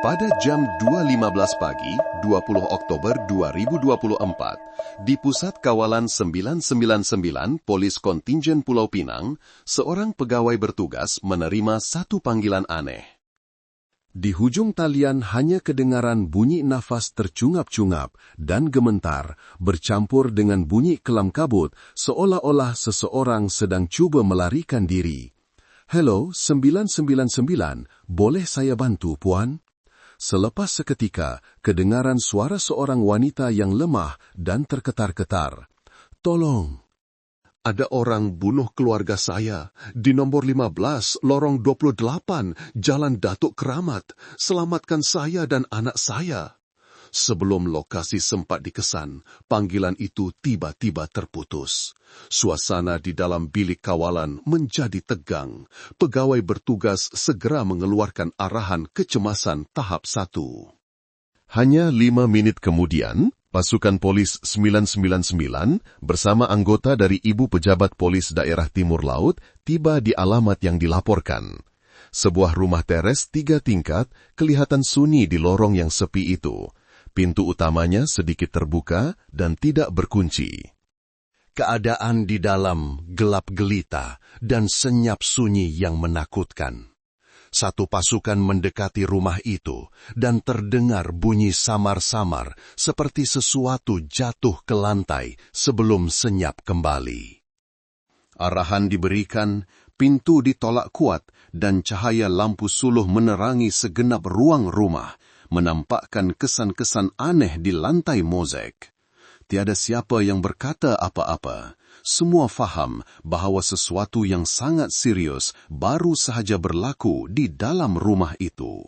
Pada jam 2.15 pagi, 20 Oktober 2024, di Pusat Kawalan 999 Polis Kontingen Pulau Pinang, seorang pegawai bertugas menerima satu panggilan aneh. Di hujung talian hanya kedengaran bunyi nafas tercungap-cungap dan gementar, bercampur dengan bunyi kelam kabut, seolah-olah seseorang sedang cuba melarikan diri. "Hello, 999, boleh saya bantu, Puan?" Selepas seketika, kedengaran suara seorang wanita yang lemah dan terketar-ketar. "Tolong! Ada orang bunuh keluarga saya di nomor 15, lorong 28, Jalan Datuk Keramat. Selamatkan saya dan anak saya." Sebelum lokasi sempat dikesan, panggilan itu tiba-tiba terputus. Suasana di dalam bilik kawalan menjadi tegang. Pegawai bertugas segera mengeluarkan arahan kecemasan tahap 1. Hanya 5 menit kemudian, pasukan polis 999 bersama anggota dari Ibu Pejabat Polis Daerah Timur Laut tiba di alamat yang dilaporkan. Sebuah rumah teres 3 tingkat kelihatan sunyi di lorong yang sepi itu. Pintu utamanya sedikit terbuka dan tidak berkunci. Keadaan di dalam gelap gelita dan senyap sunyi yang menakutkan. Satu pasukan mendekati rumah itu dan terdengar bunyi samar-samar seperti sesuatu jatuh ke lantai sebelum senyap kembali. Arahan diberikan, pintu ditolak kuat dan cahaya lampu suluh menerangi segenap ruang rumah, menampakkan kesan-kesan aneh di lantai mozaik. Tiada siapa yang berkata apa-apa. Semua faham bahawa sesuatu yang sangat serius baru sahaja berlaku di dalam rumah itu.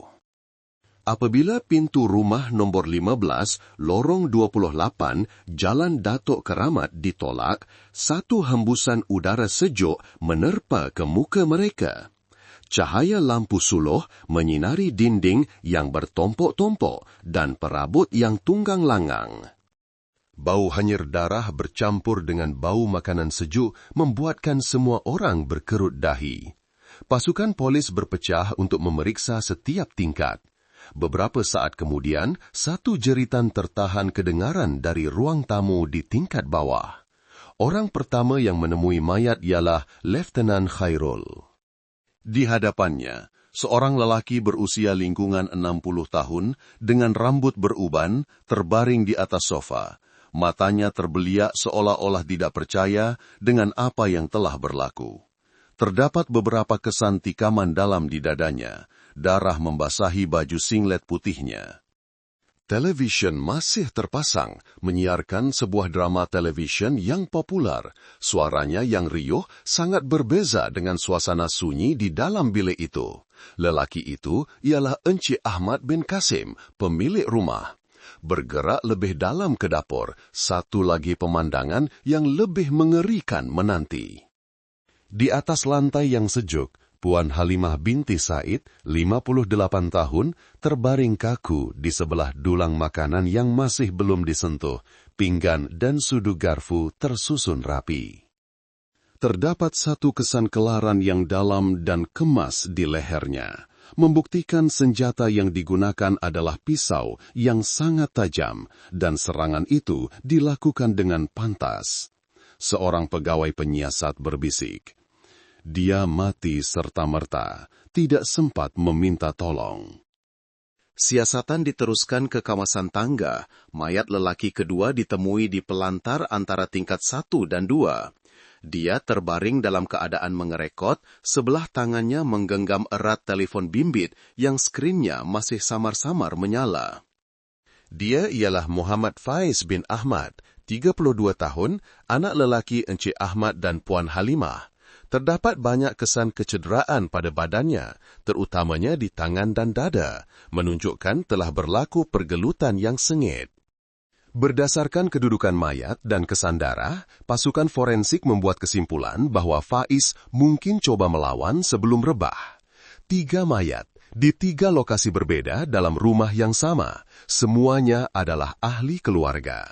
Apabila pintu rumah nombor 15, lorong 28, Jalan Datuk Keramat ditolak, satu hembusan udara sejuk menerpa ke muka mereka. Cahaya lampu suluh menyinari dinding yang bertompok-tompok dan perabot yang tunggang langang. Bau hanyir darah bercampur dengan bau makanan sejuk membuatkan semua orang berkerut dahi. Pasukan polis berpecah untuk memeriksa setiap tingkat. Beberapa saat kemudian, satu jeritan tertahan kedengaran dari ruang tamu di tingkat bawah. Orang pertama yang menemui mayat ialah Lieutenant Khairul. Di hadapannya, seorang lelaki berusia lingkungan 60 tahun dengan rambut beruban terbaring di atas sofa. Matanya terbeliak seolah-olah tidak percaya dengan apa yang telah berlaku. Terdapat beberapa kesan tikaman dalam di dadanya. Darah membasahi baju singlet putihnya. Televisyen masih terpasang, menyiarkan sebuah drama televisyen yang popular. Suaranya yang riuh sangat berbeza dengan suasana sunyi di dalam bilik itu. Lelaki itu ialah Encik Ahmad bin Kasim, pemilik rumah. Bergerak lebih dalam ke dapur, satu lagi pemandangan yang lebih mengerikan menanti. Di atas lantai yang sejuk, Puan Halimah binti Said, 58 tahun, terbaring kaku di sebelah dulang makanan yang masih belum disentuh, pinggan dan sudu garfu tersusun rapi. Terdapat satu kesan kelaran yang dalam dan kemas di lehernya, membuktikan senjata yang digunakan adalah pisau yang sangat tajam, dan serangan itu dilakukan dengan pantas. Seorang pegawai penyiasat berbisik, "Dia mati serta-merta, tidak sempat meminta tolong." Siasatan diteruskan ke kawasan tangga. Mayat lelaki kedua ditemui di pelantar antara tingkat 1 dan 2. Dia terbaring dalam keadaan mengerekot, sebelah tangannya menggenggam erat telefon bimbit yang skrinnya masih samar-samar menyala. Dia ialah Muhammad Faiz bin Ahmad, 32 tahun, anak lelaki Encik Ahmad dan Puan Halimah. Terdapat banyak kesan kecederaan pada badannya, terutamanya di tangan dan dada, menunjukkan telah berlaku pergelutan yang sengit. Berdasarkan kedudukan mayat dan kesan darah, pasukan forensik membuat kesimpulan bahwa Faiz mungkin coba melawan sebelum rebah. 3 mayat di 3 lokasi berbeda dalam rumah yang sama, semuanya adalah ahli keluarga.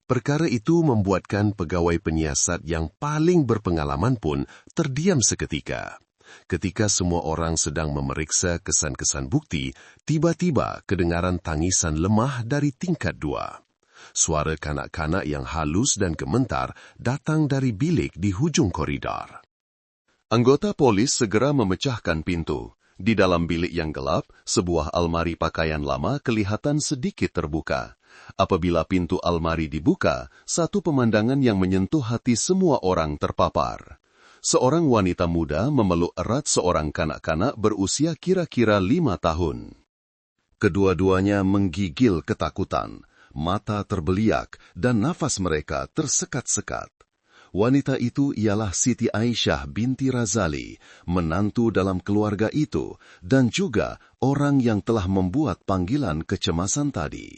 Perkara itu membuatkan pegawai penyiasat yang paling berpengalaman pun terdiam seketika. Ketika semua orang sedang memeriksa kesan-kesan bukti, tiba-tiba kedengaran tangisan lemah dari tingkat 2. Suara kanak-kanak yang halus dan gemetar datang dari bilik di hujung koridor. Anggota polis segera memecahkan pintu. Di dalam bilik yang gelap, sebuah almari pakaian lama kelihatan sedikit terbuka. Apabila pintu almari dibuka, satu pemandangan yang menyentuh hati semua orang terpapar. Seorang wanita muda memeluk erat seorang kanak-kanak berusia kira-kira 5 tahun. Kedua-duanya menggigil ketakutan, mata terbeliak, dan nafas mereka tersekat-sekat. Wanita itu ialah Siti Aisyah binti Razali, menantu dalam keluarga itu, dan juga orang yang telah membuat panggilan kecemasan tadi.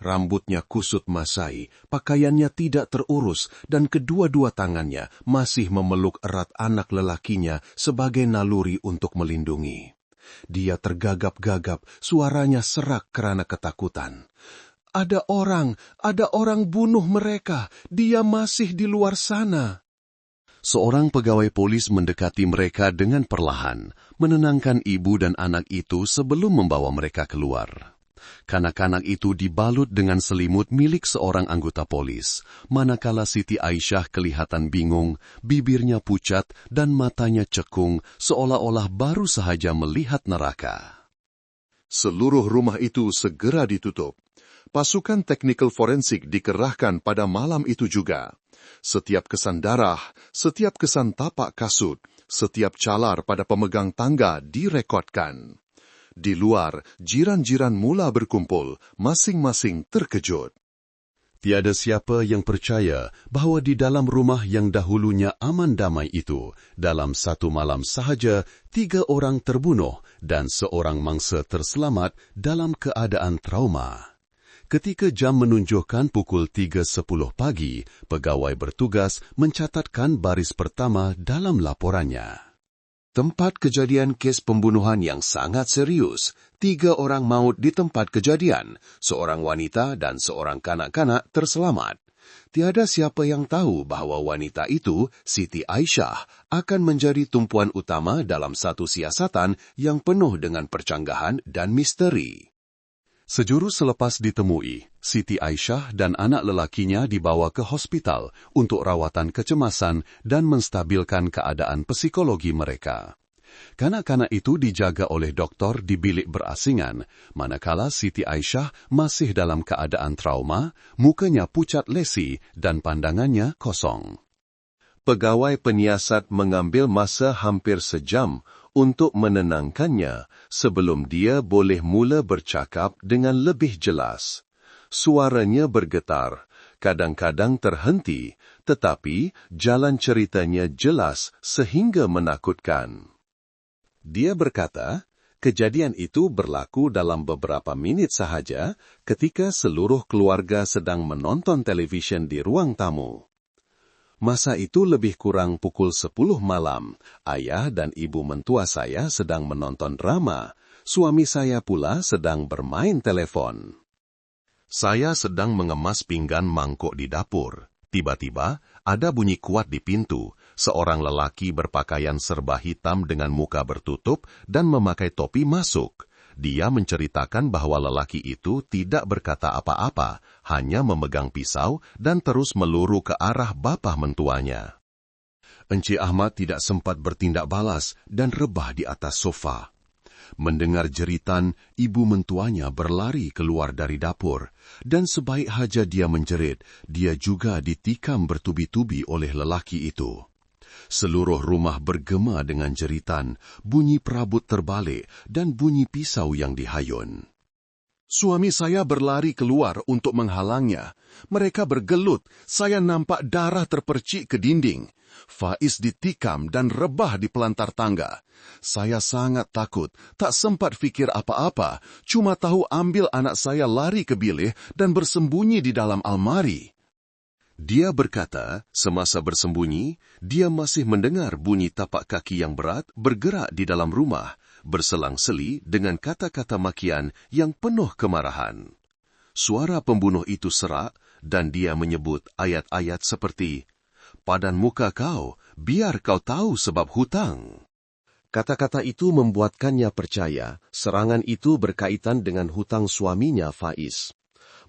Rambutnya kusut masai, pakaiannya tidak terurus, dan kedua-dua tangannya masih memeluk erat anak lelakinya sebagai naluri untuk melindungi. Dia tergagap-gagap, suaranya serak kerana ketakutan. Ada orang bunuh mereka, dia masih di luar sana. Seorang pegawai polis mendekati mereka dengan perlahan, menenangkan ibu dan anak itu sebelum membawa mereka keluar. Kanak-kanak itu dibalut dengan selimut milik seorang anggota polis, manakala Siti Aisyah kelihatan bingung, bibirnya pucat dan matanya cekung seolah-olah baru sahaja melihat neraka. Seluruh rumah itu segera ditutup. Pasukan teknikal forensik dikerahkan pada malam itu juga. Setiap kesan darah, setiap kesan tapak kasut, setiap calar pada pemegang tangga direkodkan. Di luar, jiran-jiran mula berkumpul, masing-masing terkejut. Tiada siapa yang percaya bahawa di dalam rumah yang dahulunya aman damai itu, dalam satu malam sahaja, 3 orang terbunuh dan seorang mangsa terselamat dalam keadaan trauma. Ketika jam menunjukkan pukul 3.10 pagi, pegawai bertugas mencatatkan baris pertama dalam laporannya. Tempat kejadian kes pembunuhan yang sangat serius. 3 orang maut di tempat kejadian, seorang wanita dan seorang kanak-kanak terselamat. Tiada siapa yang tahu bahawa wanita itu, Siti Aisyah, akan menjadi tumpuan utama dalam satu siasatan yang penuh dengan percanggahan dan misteri. Sejurus selepas ditemui, Siti Aisyah dan anak lelakinya dibawa ke hospital untuk rawatan kecemasan dan menstabilkan keadaan psikologi mereka. Kanak-kanak itu dijaga oleh doktor di bilik berasingan, manakala Siti Aisyah masih dalam keadaan trauma, mukanya pucat lesi dan pandangannya kosong. Pegawai penyiasat mengambil masa hampir sejam untuk menenangkannya sebelum dia boleh mula bercakap dengan lebih jelas. Suaranya bergetar, kadang-kadang terhenti, tetapi jalan ceritanya jelas sehingga menakutkan. Dia berkata, kejadian itu berlaku dalam beberapa minit sahaja ketika seluruh keluarga sedang menonton televisyen di ruang tamu. Masa itu lebih kurang pukul 10 malam, ayah dan ibu mentua saya sedang menonton drama, suami saya pula sedang bermain telepon. Saya sedang mengemas pinggan mangkuk di dapur. Tiba-tiba, ada bunyi kuat di pintu. Seorang lelaki berpakaian serba hitam dengan muka bertutup dan memakai topi masuk. Dia menceritakan bahawa lelaki itu tidak berkata apa-apa, hanya memegang pisau dan terus meluru ke arah bapa mentuanya. Encik Ahmad tidak sempat bertindak balas dan rebah di atas sofa. Mendengar jeritan, ibu mentuanya berlari keluar dari dapur, dan sebaik haja dia menjerit, dia juga ditikam bertubi-tubi oleh lelaki itu. Seluruh rumah bergema dengan jeritan, bunyi perabot terbalik dan bunyi pisau yang dihayun. Suami saya berlari keluar untuk menghalangnya. Mereka bergelut, saya nampak darah terpercik ke dinding. Faiz ditikam dan rebah di pelantar tangga. Saya sangat takut, tak sempat fikir apa-apa, cuma tahu ambil anak saya lari ke bilik dan bersembunyi di dalam almari. Dia berkata, semasa bersembunyi, dia masih mendengar bunyi tapak kaki yang berat bergerak di dalam rumah, berselang-seli dengan kata-kata makian yang penuh kemarahan. Suara pembunuh itu serak dan dia menyebut ayat-ayat seperti, "Padan muka kau, biar kau tahu sebab hutang." Kata-kata itu membuatkannya percaya serangan itu berkaitan dengan hutang suaminya Faiz.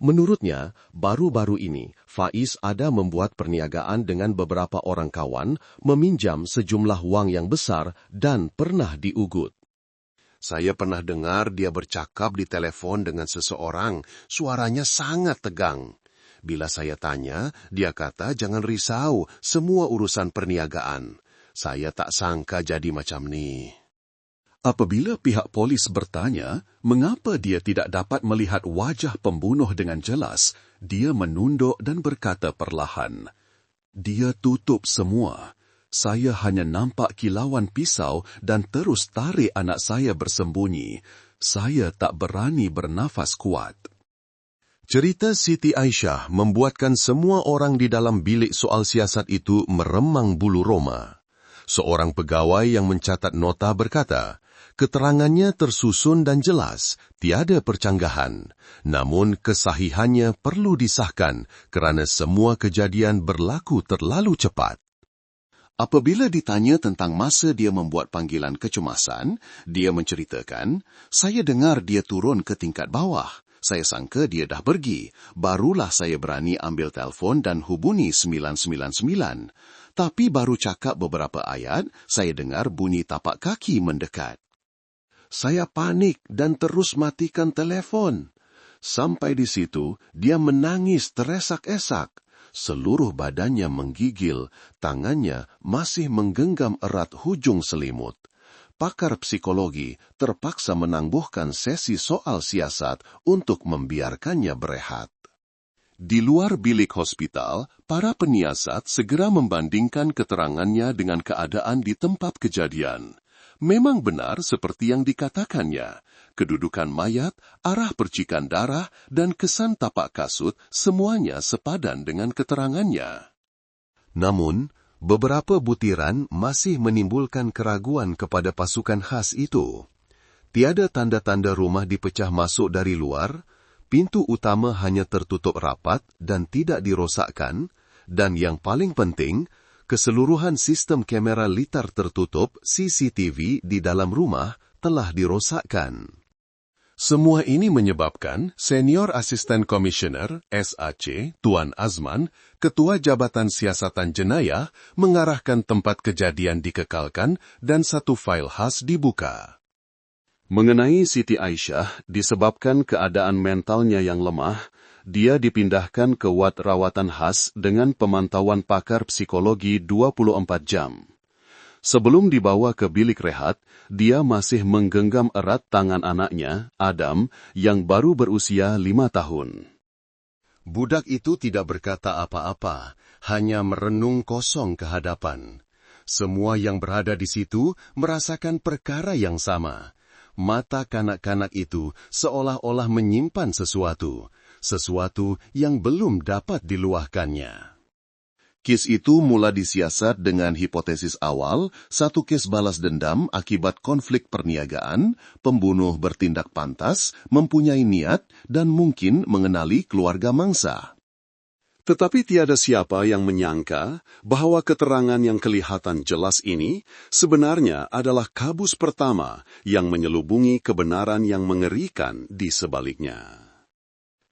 Menurutnya, baru-baru ini Faiz ada membuat perniagaan dengan beberapa orang kawan, meminjam sejumlah wang yang besar dan pernah diugut. Saya pernah dengar dia bercakap di telepon dengan seseorang, suaranya sangat tegang. Bila saya tanya, dia kata jangan risau, semua urusan perniagaan. Saya tak sangka jadi macam ni. Apabila pihak polis bertanya mengapa dia tidak dapat melihat wajah pembunuh dengan jelas, dia menunduk dan berkata perlahan, "Dia tutup semua. Saya hanya nampak kilauan pisau dan terus tarik anak saya bersembunyi. Saya tak berani bernafas kuat." Cerita Siti Aisyah membuatkan semua orang di dalam bilik soal siasat itu meremang bulu roma. Seorang pegawai yang mencatat nota berkata, keterangannya tersusun dan jelas, tiada percanggahan. Namun kesahihannya perlu disahkan kerana semua kejadian berlaku terlalu cepat. Apabila ditanya tentang masa dia membuat panggilan kecemasan, dia menceritakan, saya dengar dia turun ke tingkat bawah. Saya sangka dia dah pergi. Barulah saya berani ambil telefon dan hubungi 999. Tapi baru cakap beberapa ayat, saya dengar bunyi tapak kaki mendekat. Saya panik dan terus matikan telefon. Sampai di situ, dia menangis teresak-esak. Seluruh badannya menggigil, tangannya masih menggenggam erat hujung selimut. Pakar psikologi terpaksa menangguhkan sesi soal siasat untuk membiarkannya berehat. Di luar bilik hospital, para penyiasat segera membandingkan keterangannya dengan keadaan di tempat kejadian. Memang benar seperti yang dikatakannya. Kedudukan mayat, arah percikan darah, dan kesan tapak kasut semuanya sepadan dengan keterangannya. Namun, beberapa butiran masih menimbulkan keraguan kepada pasukan khas itu. Tiada tanda-tanda rumah dipecah masuk dari luar, pintu utama hanya tertutup rapat dan tidak dirosakkan, dan yang paling penting, keseluruhan sistem kamera litar tertutup CCTV di dalam rumah telah dirosakkan. Semua ini menyebabkan Senior Asisten Komisioner SAC Tuan Azman, Ketua Jabatan Siasatan Jenayah, mengarahkan tempat kejadian dikekalkan dan satu fail khas dibuka. Mengenai Siti Aisyah, disebabkan keadaan mentalnya yang lemah, dia dipindahkan ke wad rawatan khas dengan pemantauan pakar psikologi 24 jam. Sebelum dibawa ke bilik rehat, dia masih menggenggam erat tangan anaknya, Adam, yang baru berusia 5 tahun. Budak itu tidak berkata apa-apa, hanya merenung kosong ke hadapan. Semua yang berada di situ merasakan perkara yang sama. Mata kanak-kanak itu seolah-olah menyimpan sesuatu yang belum dapat diluahkannya. Kes itu mula disiasat dengan hipotesis awal, satu kes balas dendam akibat konflik perniagaan, pembunuh bertindak pantas, mempunyai niat, dan mungkin mengenali keluarga mangsa. Tetapi tiada siapa yang menyangka bahwa keterangan yang kelihatan jelas ini sebenarnya adalah kabus pertama yang menyelubungi kebenaran yang mengerikan di sebaliknya.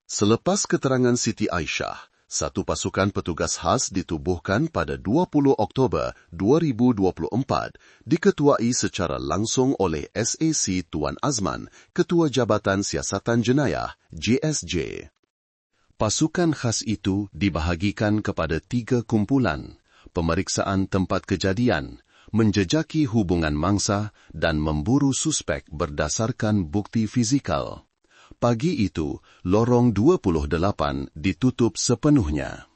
Selepas keterangan Siti Aisyah, satu pasukan petugas khas ditubuhkan pada 20 Oktober 2024, diketuai secara langsung oleh SAC Tuan Azman, Ketua Jabatan Siasatan Jenayah, JSJ. Pasukan khas itu dibahagikan kepada 3 kumpulan, pemeriksaan tempat kejadian, menjejaki hubungan mangsa, dan memburu suspek berdasarkan bukti fizikal. Pagi itu, lorong 28 ditutup sepenuhnya.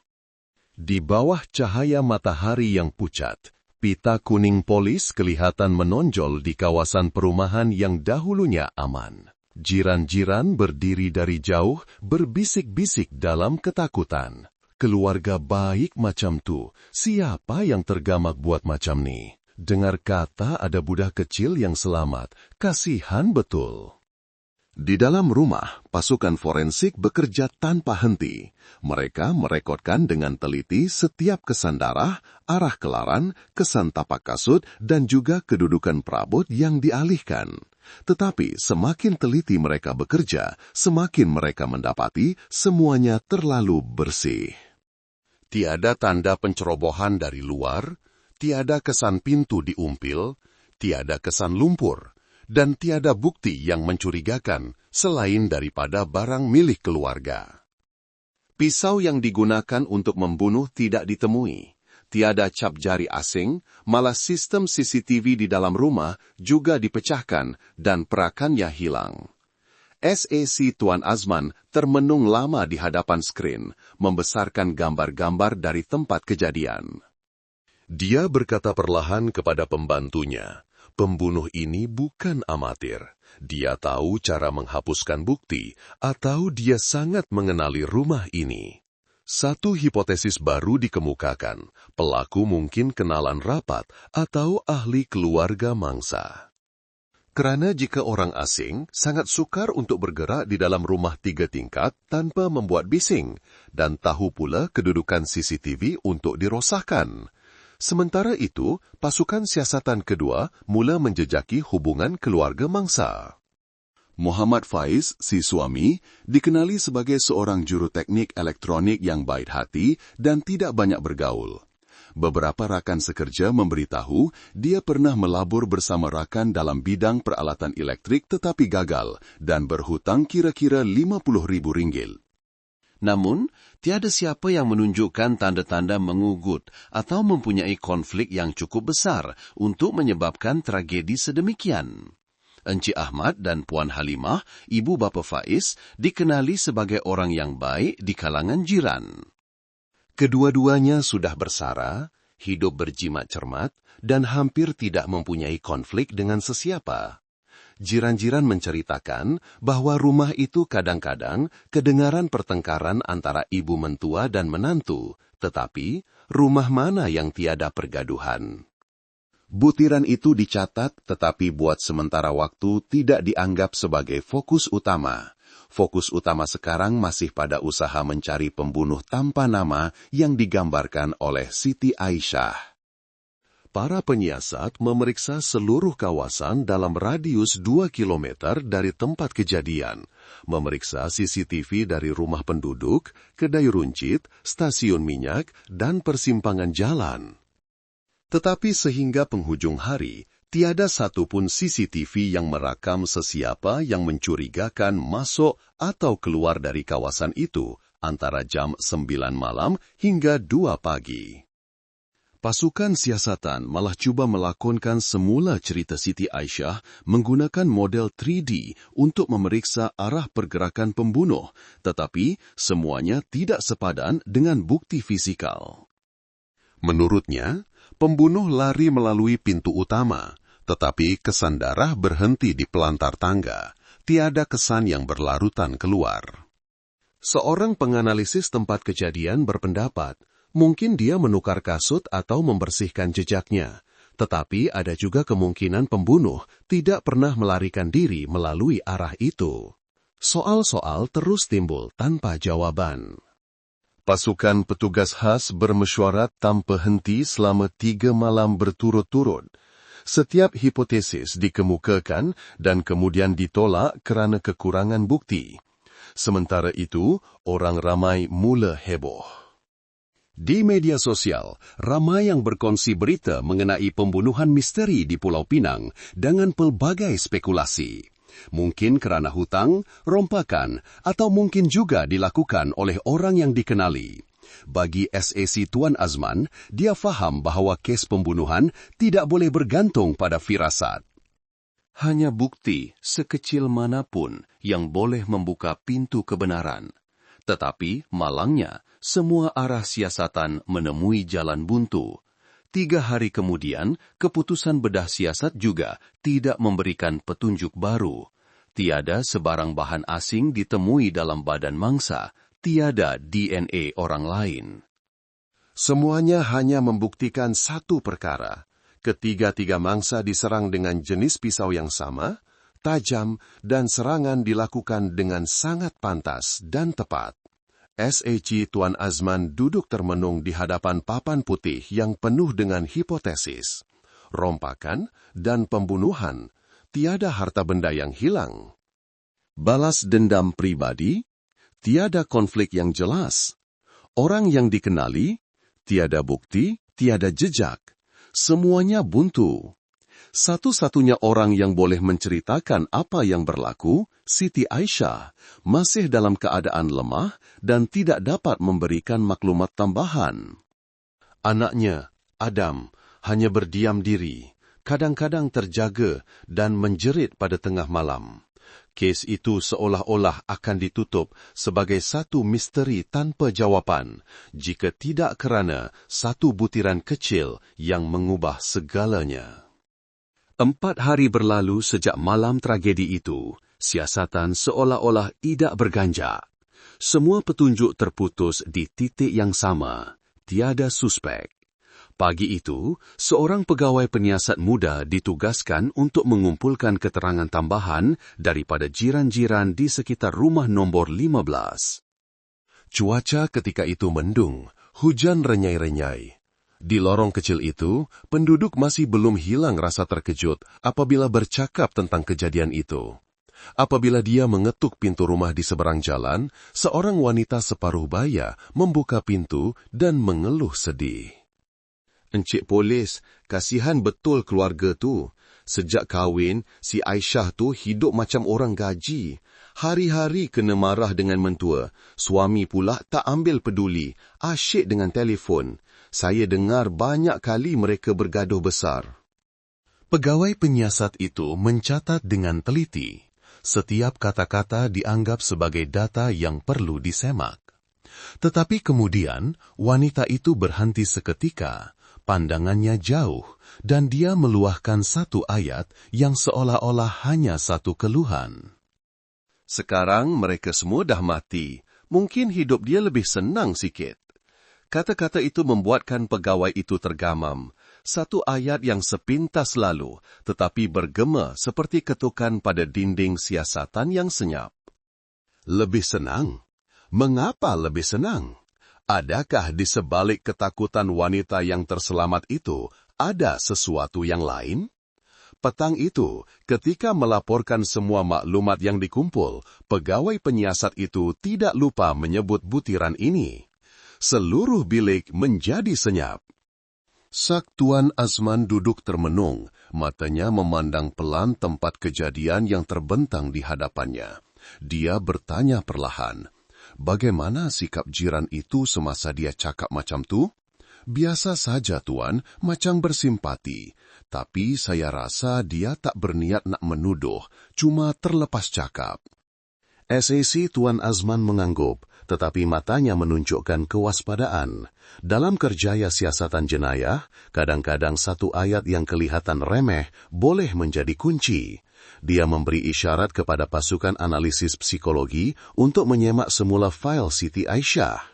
Di bawah cahaya matahari yang pucat, pita kuning polis kelihatan menonjol di kawasan perumahan yang dahulunya aman. Jiran-jiran berdiri dari jauh, berbisik-bisik dalam ketakutan. Keluarga baik macam tu, siapa yang tergamak buat macam ni? Dengar kata ada budak kecil yang selamat, kasihan betul. Di dalam rumah, pasukan forensik bekerja tanpa henti. Mereka merekodkan dengan teliti setiap kesan darah, arah kelaran, kesan tapak kasut, dan juga kedudukan perabot yang dialihkan. Tetapi semakin teliti mereka bekerja, semakin mereka mendapati semuanya terlalu bersih. Tiada tanda pencerobohan dari luar, tiada kesan pintu diumpil, tiada kesan lumpur, dan tiada bukti yang mencurigakan selain daripada barang milik keluarga. Pisau yang digunakan untuk membunuh tidak ditemui. Tiada cap jari asing, malah sistem CCTV di dalam rumah juga dipecahkan dan perakannya hilang. SAC Tuan Azman termenung lama di hadapan skrin, membesarkan gambar-gambar dari tempat kejadian. Dia berkata perlahan kepada pembantunya, pembunuh ini bukan amatir. Dia tahu cara menghapuskan bukti, atau dia sangat mengenali rumah ini. Satu hipotesis baru dikemukakan, pelaku mungkin kenalan rapat atau ahli keluarga mangsa. Kerana jika orang asing sangat sukar untuk bergerak di dalam rumah 3 tingkat tanpa membuat bising, dan tahu pula kedudukan CCTV untuk dirosakkan. Sementara itu, pasukan siasatan kedua mula menjejaki hubungan keluarga mangsa. Muhammad Faiz, si suami, dikenali sebagai seorang juruteknik elektronik yang baik hati dan tidak banyak bergaul. Beberapa rakan sekerja memberitahu dia pernah melabur bersama rakan dalam bidang peralatan elektrik tetapi gagal dan berhutang kira-kira RM50,000. Namun, tiada siapa yang menunjukkan tanda-tanda mengugut atau mempunyai konflik yang cukup besar untuk menyebabkan tragedi sedemikian. Encik Ahmad dan Puan Halimah, ibu bapa Faiz, dikenali sebagai orang yang baik di kalangan jiran. Kedua-duanya sudah bersara, hidup berjimat cermat, dan hampir tidak mempunyai konflik dengan sesiapa. Jiran-jiran menceritakan bahwa rumah itu kadang-kadang kedengaran pertengkaran antara ibu mentua dan menantu, tetapi rumah mana yang tiada pergaduhan? Butiran itu dicatat tetapi buat sementara waktu tidak dianggap sebagai fokus utama. Fokus utama sekarang masih pada usaha mencari pembunuh tanpa nama yang digambarkan oleh Siti Aisyah. Para penyiasat memeriksa seluruh kawasan dalam radius 2 km dari tempat kejadian, memeriksa CCTV dari rumah penduduk, kedai runcit, stasiun minyak, dan persimpangan jalan. Tetapi sehingga penghujung hari, tiada satupun CCTV yang merakam sesiapa yang mencurigakan masuk atau keluar dari kawasan itu antara jam 9 malam hingga 2 pagi. Pasukan siasatan malah cuba melakonkan semula cerita Siti Aisyah menggunakan model 3D untuk memeriksa arah pergerakan pembunuh, tetapi semuanya tidak sepadan dengan bukti fisikal. Menurutnya, pembunuh lari melalui pintu utama, tetapi kesan darah berhenti di pelantar tangga, tiada kesan yang berlarutan keluar. Seorang penganalisis tempat kejadian berpendapat, mungkin dia menukar kasut atau membersihkan jejaknya, tetapi ada juga kemungkinan pembunuh tidak pernah melarikan diri melalui arah itu. Soal-soal terus timbul tanpa jawaban. Pasukan petugas khas bermesyuarat tanpa henti selama 3 malam berturut-turut. Setiap hipotesis dikemukakan dan kemudian ditolak kerana kekurangan bukti. Sementara itu, orang ramai mula heboh. Di media sosial, ramai yang berkongsi berita mengenai pembunuhan misteri di Pulau Pinang dengan pelbagai spekulasi. Mungkin kerana hutang, rompakan, atau mungkin juga dilakukan oleh orang yang dikenali. Bagi SAC Tuan Azman, dia faham bahawa kes pembunuhan tidak boleh bergantung pada firasat. Hanya bukti sekecil manapun yang boleh membuka pintu kebenaran. Tetapi, malangnya, semua arah siasatan menemui jalan buntu. 3 hari kemudian, keputusan bedah siasat juga tidak memberikan petunjuk baru. Tiada sebarang bahan asing ditemui dalam badan mangsa, tiada DNA orang lain. Semuanya hanya membuktikan satu perkara. Ketiga-tiga mangsa diserang dengan jenis pisau yang sama, tajam, dan serangan dilakukan dengan sangat pantas dan tepat. SAC Tuan Azman duduk termenung di hadapan papan putih yang penuh dengan hipotesis, rompakan, dan pembunuhan. Tiada harta benda yang hilang. Balas dendam pribadi, tiada konflik yang jelas. Orang yang dikenali, tiada bukti, tiada jejak. Semuanya buntu. Satu-satunya orang yang boleh menceritakan apa yang berlaku, Siti Aisyah, masih dalam keadaan lemah dan tidak dapat memberikan maklumat tambahan. Anaknya, Adam, hanya berdiam diri, kadang-kadang terjaga dan menjerit pada tengah malam. Kes itu seolah-olah akan ditutup sebagai satu misteri tanpa jawapan, jika tidak kerana satu butiran kecil yang mengubah segalanya. 4 hari berlalu sejak malam tragedi itu, siasatan seolah-olah tidak berganjak. Semua petunjuk terputus di titik yang sama, tiada suspek. Pagi itu, seorang pegawai penyiasat muda ditugaskan untuk mengumpulkan keterangan tambahan daripada jiran-jiran di sekitar rumah nombor 15. Cuaca ketika itu mendung, hujan renyai-renyai. Di lorong kecil itu, penduduk masih belum hilang rasa terkejut apabila bercakap tentang kejadian itu. Apabila dia mengetuk pintu rumah di seberang jalan, seorang wanita separuh baya membuka pintu dan mengeluh sedih. Encik Polis, kasihan betul keluarga tu. Sejak kahwin, si Aisyah tu hidup macam orang gaji. Hari-hari kena marah dengan mentua. Suami pula tak ambil peduli, asyik dengan telefon. Saya dengar banyak kali mereka bergaduh besar. Pegawai penyiasat itu mencatat dengan teliti. Setiap kata-kata dianggap sebagai data yang perlu disemak. Tetapi kemudian, wanita itu berhenti seketika. Pandangannya jauh, dan dia meluahkan satu ayat yang seolah-olah hanya satu keluhan. Sekarang mereka semua dah mati. Mungkin hidup dia lebih senang sikit. Kata-kata itu membuatkan pegawai itu tergamam. Satu ayat yang sepintas lalu, tetapi bergema seperti ketukan pada dinding siasatan yang senyap. Lebih senang? Mengapa lebih senang? Adakah di sebalik ketakutan wanita yang terselamat itu ada sesuatu yang lain? Petang itu, ketika melaporkan semua maklumat yang dikumpul, pegawai penyiasat itu tidak lupa menyebut butiran ini. Seluruh bilik menjadi senyap. Sak Tuan Azman duduk termenung, matanya memandang pelan tempat kejadian yang terbentang di hadapannya. Dia bertanya perlahan, bagaimana sikap jiran itu semasa dia cakap macam tu? Biasa saja, Tuan, macam bersimpati. Tapi saya rasa dia tak berniat nak menuduh, cuma terlepas cakap. SAC Tuan Azman mengangguk, tetapi matanya menunjukkan kewaspadaan. Dalam kerjaya siasatan jenayah, kadang-kadang satu ayat yang kelihatan remeh boleh menjadi kunci. Dia memberi isyarat kepada pasukan analisis psikologi untuk menyemak semula fail Siti Aisyah.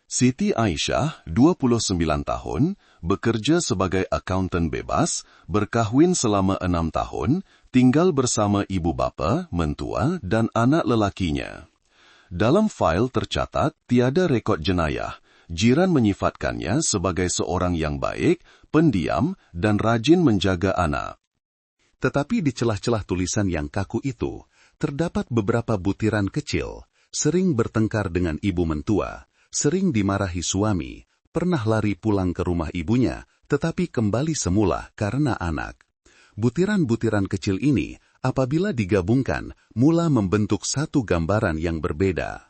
Siti Aisyah, 29 tahun, bekerja sebagai akuntan bebas, berkahwin selama 6 tahun, tinggal bersama ibu bapa, mentua, dan anak lelakinya. Dalam fail tercatat tiada rekod jenayah. Jiran menyifatkannya sebagai seorang yang baik, pendiam, dan rajin menjaga anak. Tetapi di celah-celah tulisan yang kaku itu, terdapat beberapa butiran kecil, sering bertengkar dengan ibu mentua, sering dimarahi suami, pernah lari pulang ke rumah ibunya, tetapi kembali semula karena anak. Butiran-butiran kecil ini, apabila digabungkan, mula membentuk satu gambaran yang berbeda.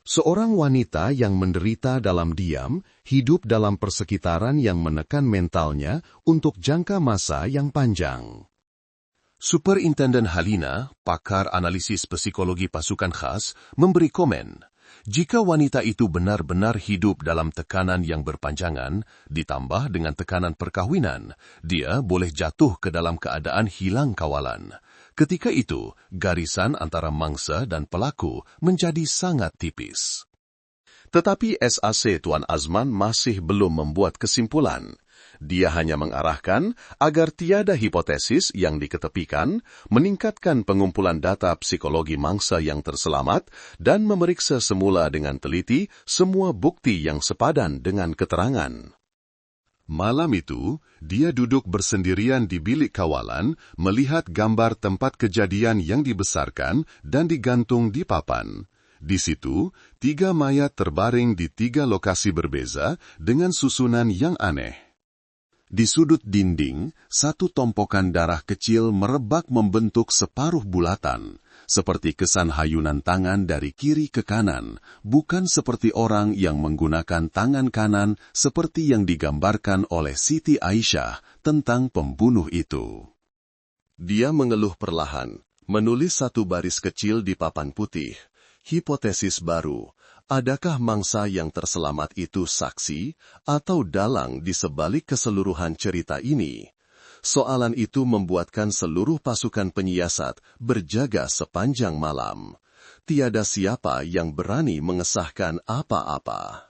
Seorang wanita yang menderita dalam diam, hidup dalam persekitaran yang menekan mentalnya untuk jangka masa yang panjang. Superintenden Halina, pakar analisis psikologi pasukan khas, memberi komen, jika wanita itu benar-benar hidup dalam tekanan yang berpanjangan, ditambah dengan tekanan perkahwinan, dia boleh jatuh ke dalam keadaan hilang kawalan. Ketika itu, garisan antara mangsa dan pelaku menjadi sangat tipis. Tetapi SAC Tuan Azman masih belum membuat kesimpulan. Dia hanya mengarahkan agar tiada hipotesis yang diketepikan, meningkatkan pengumpulan data psikologi mangsa yang terselamat, dan memeriksa semula dengan teliti semua bukti yang sepadan dengan keterangan. Malam itu, dia duduk bersendirian di bilik kawalan, melihat gambar tempat kejadian yang dibesarkan dan digantung di papan. Di situ, 3 mayat terbaring di 3 lokasi berbeza dengan susunan yang aneh. Di sudut dinding, 1 tompokan darah kecil merebak membentuk separuh bulatan, seperti kesan hayunan tangan dari kiri ke kanan, bukan seperti orang yang menggunakan tangan kanan seperti yang digambarkan oleh Siti Aisyah tentang pembunuh itu. Dia mengeluh perlahan, menulis 1 baris kecil di papan putih. Hipotesis baru. Adakah mangsa yang terselamat itu saksi atau dalang di sebalik keseluruhan cerita ini? Soalan itu membuatkan seluruh pasukan penyiasat berjaga sepanjang malam. Tiada siapa yang berani mengesahkan apa-apa.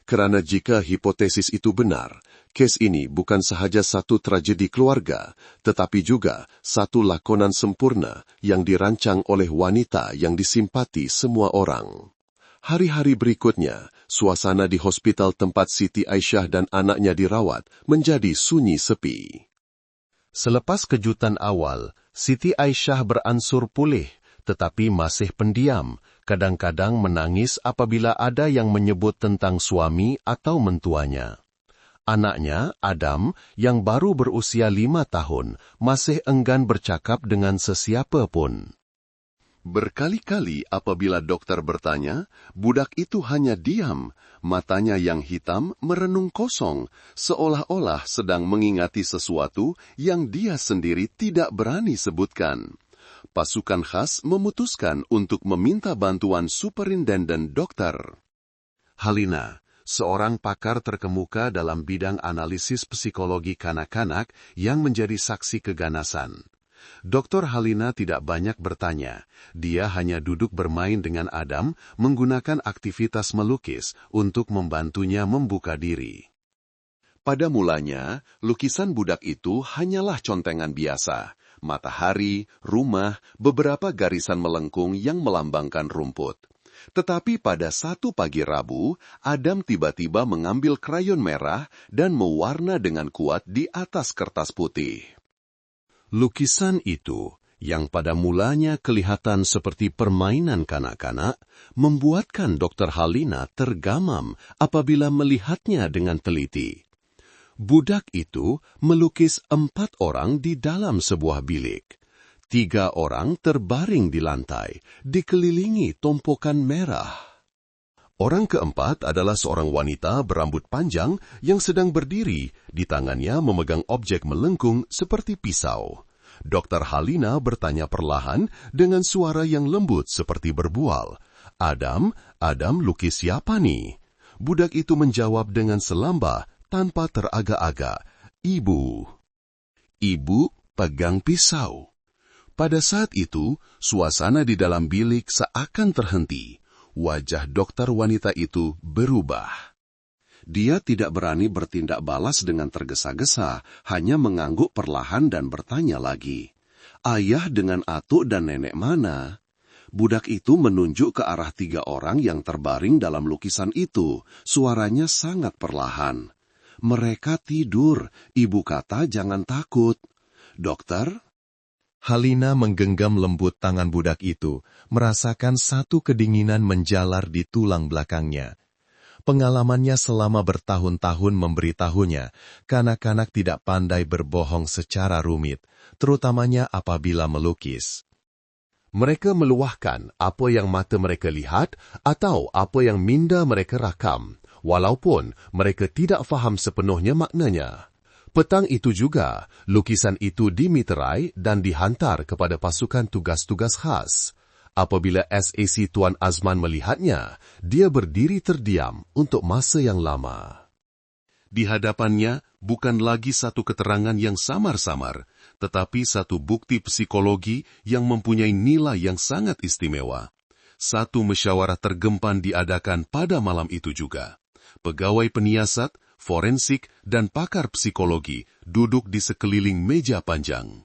Kerana jika hipotesis itu benar, kes ini bukan sahaja satu tragedi keluarga, tetapi juga satu lakonan sempurna yang dirancang oleh wanita yang disimpati semua orang. Hari-hari berikutnya, suasana di hospital tempat Siti Aisyah dan anaknya dirawat menjadi sunyi sepi. Selepas kejutan awal, Siti Aisyah beransur pulih, tetapi masih pendiam, kadang-kadang menangis apabila ada yang menyebut tentang suami atau mentuanya. Anaknya, Adam, yang baru berusia 5 tahun, masih enggan bercakap dengan sesiapa pun. Berkali-kali apabila dokter bertanya, budak itu hanya diam, matanya yang hitam merenung kosong, seolah-olah sedang mengingati sesuatu yang dia sendiri tidak berani sebutkan. Pasukan khas memutuskan untuk meminta bantuan Superinden Dokter Halina, seorang pakar terkemuka dalam bidang analisis psikologi kanak-kanak yang menjadi saksi keganasan. Dr. Halina tidak banyak bertanya, dia hanya duduk bermain dengan Adam menggunakan aktivitas melukis untuk membantunya membuka diri. Pada mulanya, lukisan budak itu hanyalah contengan biasa, matahari, rumah, beberapa garisan melengkung yang melambangkan rumput. Tetapi pada 1 pagi Rabu, Adam tiba-tiba mengambil krayon merah dan mewarna dengan kuat di atas kertas putih. Lukisan itu, yang pada mulanya kelihatan seperti permainan kanak-kanak, membuatkan Dr. Halina tergamam apabila melihatnya dengan teliti. Budak itu melukis 4 orang di dalam sebuah bilik. 3 orang terbaring di lantai, dikelilingi tompokan merah. Orang keempat adalah seorang wanita berambut panjang yang sedang berdiri, di tangannya memegang objek melengkung seperti pisau. Dr. Halina bertanya perlahan dengan suara yang lembut seperti berbual. Adam, lukis siapa nih? Budak itu menjawab dengan selamba tanpa teragak-agak. Ibu. Ibu pegang pisau. Pada saat itu, suasana di dalam bilik seakan terhenti. Wajah dokter wanita itu berubah. Dia tidak berani bertindak balas dengan tergesa-gesa, hanya mengangguk perlahan dan bertanya lagi. Ayah dengan atuk dan nenek mana? Budak itu menunjuk ke arah 3 orang yang terbaring dalam lukisan itu. Suaranya sangat perlahan. Mereka tidur, ibu kata jangan takut. Dokter? Halina menggenggam lembut tangan budak itu, merasakan satu kedinginan menjalar di tulang belakangnya. Pengalamannya selama bertahun-tahun memberitahunya, kanak-kanak tidak pandai berbohong secara rumit, terutamanya apabila melukis. Mereka meluahkan apa yang mata mereka lihat atau apa yang minda mereka rakam, walaupun mereka tidak faham sepenuhnya maknanya. Petang itu juga, lukisan itu dimiterai dan dihantar kepada pasukan tugas-tugas khas. Apabila SAC Tuan Azman melihatnya, dia berdiri terdiam untuk masa yang lama. Di hadapannya bukan lagi satu keterangan yang samar-samar, tetapi satu bukti psikologi yang mempunyai nilai yang sangat istimewa. Satu musyawarah tergempan diadakan pada malam itu juga. Pegawai penyiasat, forensik, dan pakar psikologi duduk di sekeliling meja panjang.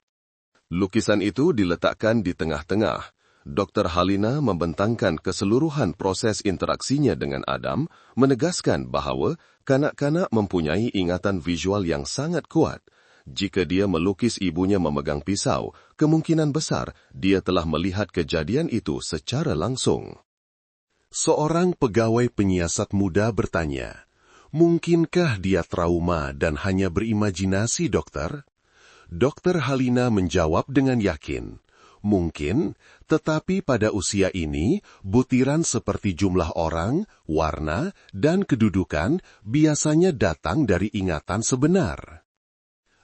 Lukisan itu diletakkan di tengah-tengah. Dr. Halina membentangkan keseluruhan proses interaksinya dengan Adam, menegaskan bahawa kanak-kanak mempunyai ingatan visual yang sangat kuat. Jika dia melukis ibunya memegang pisau, kemungkinan besar dia telah melihat kejadian itu secara langsung. Seorang pegawai penyiasat muda bertanya, "Mungkinkah dia trauma dan hanya berimajinasi, dokter?" Dr. Halina menjawab dengan yakin, "Mungkin, tetapi pada usia ini, butiran seperti jumlah orang, warna, dan kedudukan biasanya datang dari ingatan sebenar."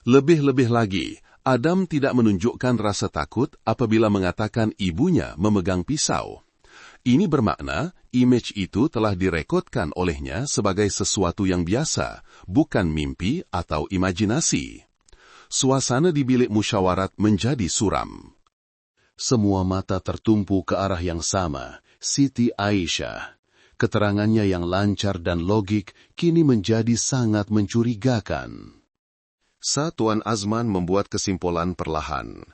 Lebih-lebih lagi, Adam tidak menunjukkan rasa takut apabila mengatakan ibunya memegang pisau. Ini bermakna, image itu telah direkodkan olehnya sebagai sesuatu yang biasa, bukan mimpi atau imajinasi. Suasana di bilik musyawarat menjadi suram. Semua mata tertumpu ke arah yang sama, Siti Aisyah. Keterangannya yang lancar dan logik kini menjadi sangat mencurigakan. Tuan Azman membuat kesimpulan perlahan.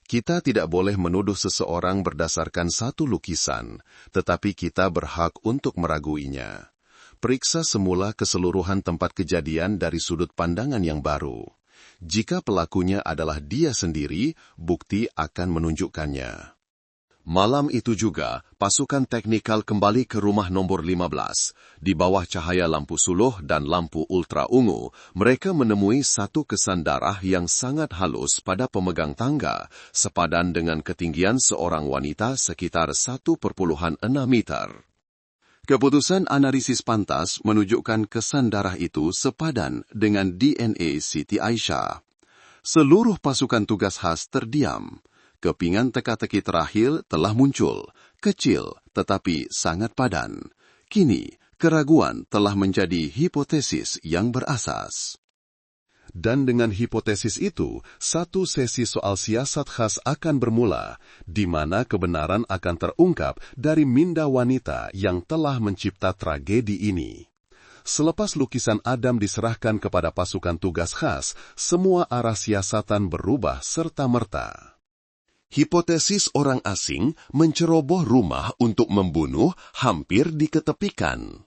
Kita tidak boleh menuduh seseorang berdasarkan satu lukisan, tetapi kita berhak untuk meraguinya. Periksa semula keseluruhan tempat kejadian dari sudut pandangan yang baru. Jika pelakunya adalah dia sendiri, bukti akan menunjukkannya. Malam itu juga, pasukan teknikal kembali ke rumah nomor 15. Di bawah cahaya lampu suluh dan lampu ultra ungu, mereka menemui satu kesan darah yang sangat halus pada pemegang tangga, sepadan dengan ketinggian seorang wanita sekitar 1,6 meter. Keputusan analisis pantas menunjukkan kesan darah itu sepadan dengan DNA Siti Aisyah. Seluruh pasukan tugas khas terdiam. Kepingan teka-teki terakhir telah muncul, kecil tetapi sangat padan. Kini, keraguan telah menjadi hipotesis yang berasas. Dan dengan hipotesis itu, satu sesi soal siasat khas akan bermula, di mana kebenaran akan terungkap dari minda wanita yang telah mencipta tragedi ini. Selepas lukisan Adam diserahkan kepada pasukan tugas khas, semua arah siasatan berubah serta-merta. Hipotesis orang asing menceroboh rumah untuk membunuh hampir diketepikan.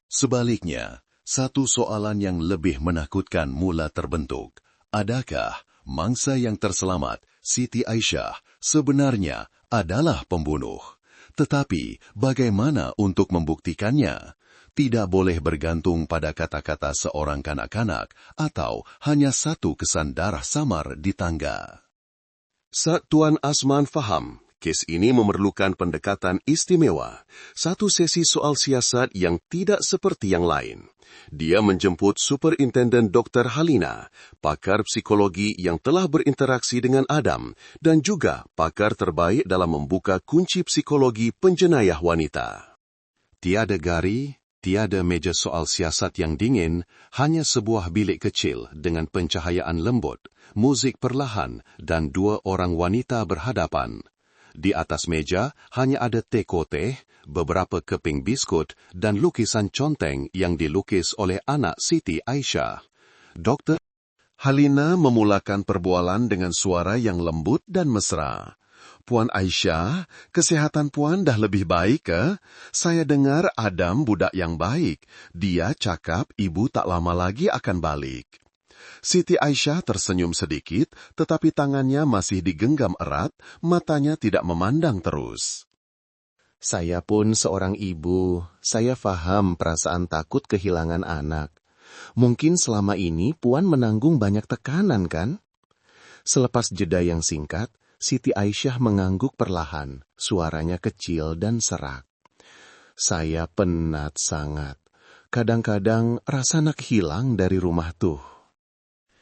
Sebaliknya, satu soalan yang lebih menakutkan mula terbentuk. Adakah mangsa yang terselamat, Siti Aisyah, sebenarnya adalah pembunuh? Tetapi, bagaimana untuk membuktikannya? Tidak boleh bergantung pada kata-kata seorang kanak-kanak atau hanya satu kesan darah samar di tangga. Tuan Azman faham. Kes ini memerlukan pendekatan istimewa, satu sesi soal siasat yang tidak seperti yang lain. Dia menjemput Superintenden Dr. Halina, pakar psikologi yang telah berinteraksi dengan Adam, dan juga pakar terbaik dalam membuka kunci psikologi penjenayah wanita. Tiada gari, tiada meja soal siasat yang dingin, hanya sebuah bilik kecil dengan pencahayaan lembut, musik perlahan, dan dua orang wanita berhadapan. Di atas meja hanya ada teko teh, beberapa keping biskut, dan lukisan conteng yang dilukis oleh anak Siti Aisyah. Dr. Halina memulakan perbualan dengan suara yang lembut dan mesra. "Puan Aisyah, kesehatan Puan dah lebih baik ke? Saya dengar Adam budak yang baik. Dia cakap ibu tak lama lagi akan balik." Siti Aisyah tersenyum sedikit, tetapi tangannya masih digenggam erat, matanya tidak memandang terus. "Saya pun seorang ibu, saya faham perasaan takut kehilangan anak. Mungkin selama ini Puan menanggung banyak tekanan, kan?" Selepas jeda yang singkat, Siti Aisyah mengangguk perlahan, suaranya kecil dan serak. "Saya penat sangat. Kadang-kadang rasa nak hilang dari rumah tuh."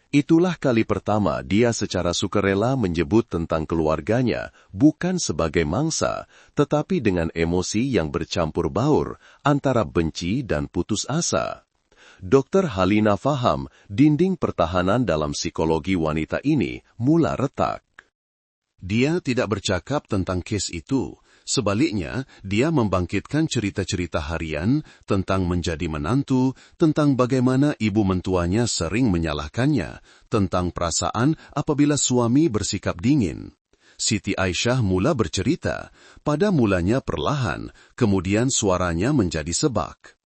Itulah kali pertama dia secara sukarela menyebut tentang keluarganya, bukan sebagai mangsa, tetapi dengan emosi yang bercampur baur antara benci dan putus asa. Dr. Halina faham dinding pertahanan dalam psikologi wanita ini mula retak. Dia tidak bercakap tentang kes itu, Sebaliknya, dia membangkitkan cerita-cerita harian tentang menjadi menantu, tentang bagaimana ibu mentuanya sering menyalahkannya, tentang perasaan apabila suami bersikap dingin. Siti Aisyah mula bercerita, pada mulanya perlahan, kemudian suaranya menjadi sebak.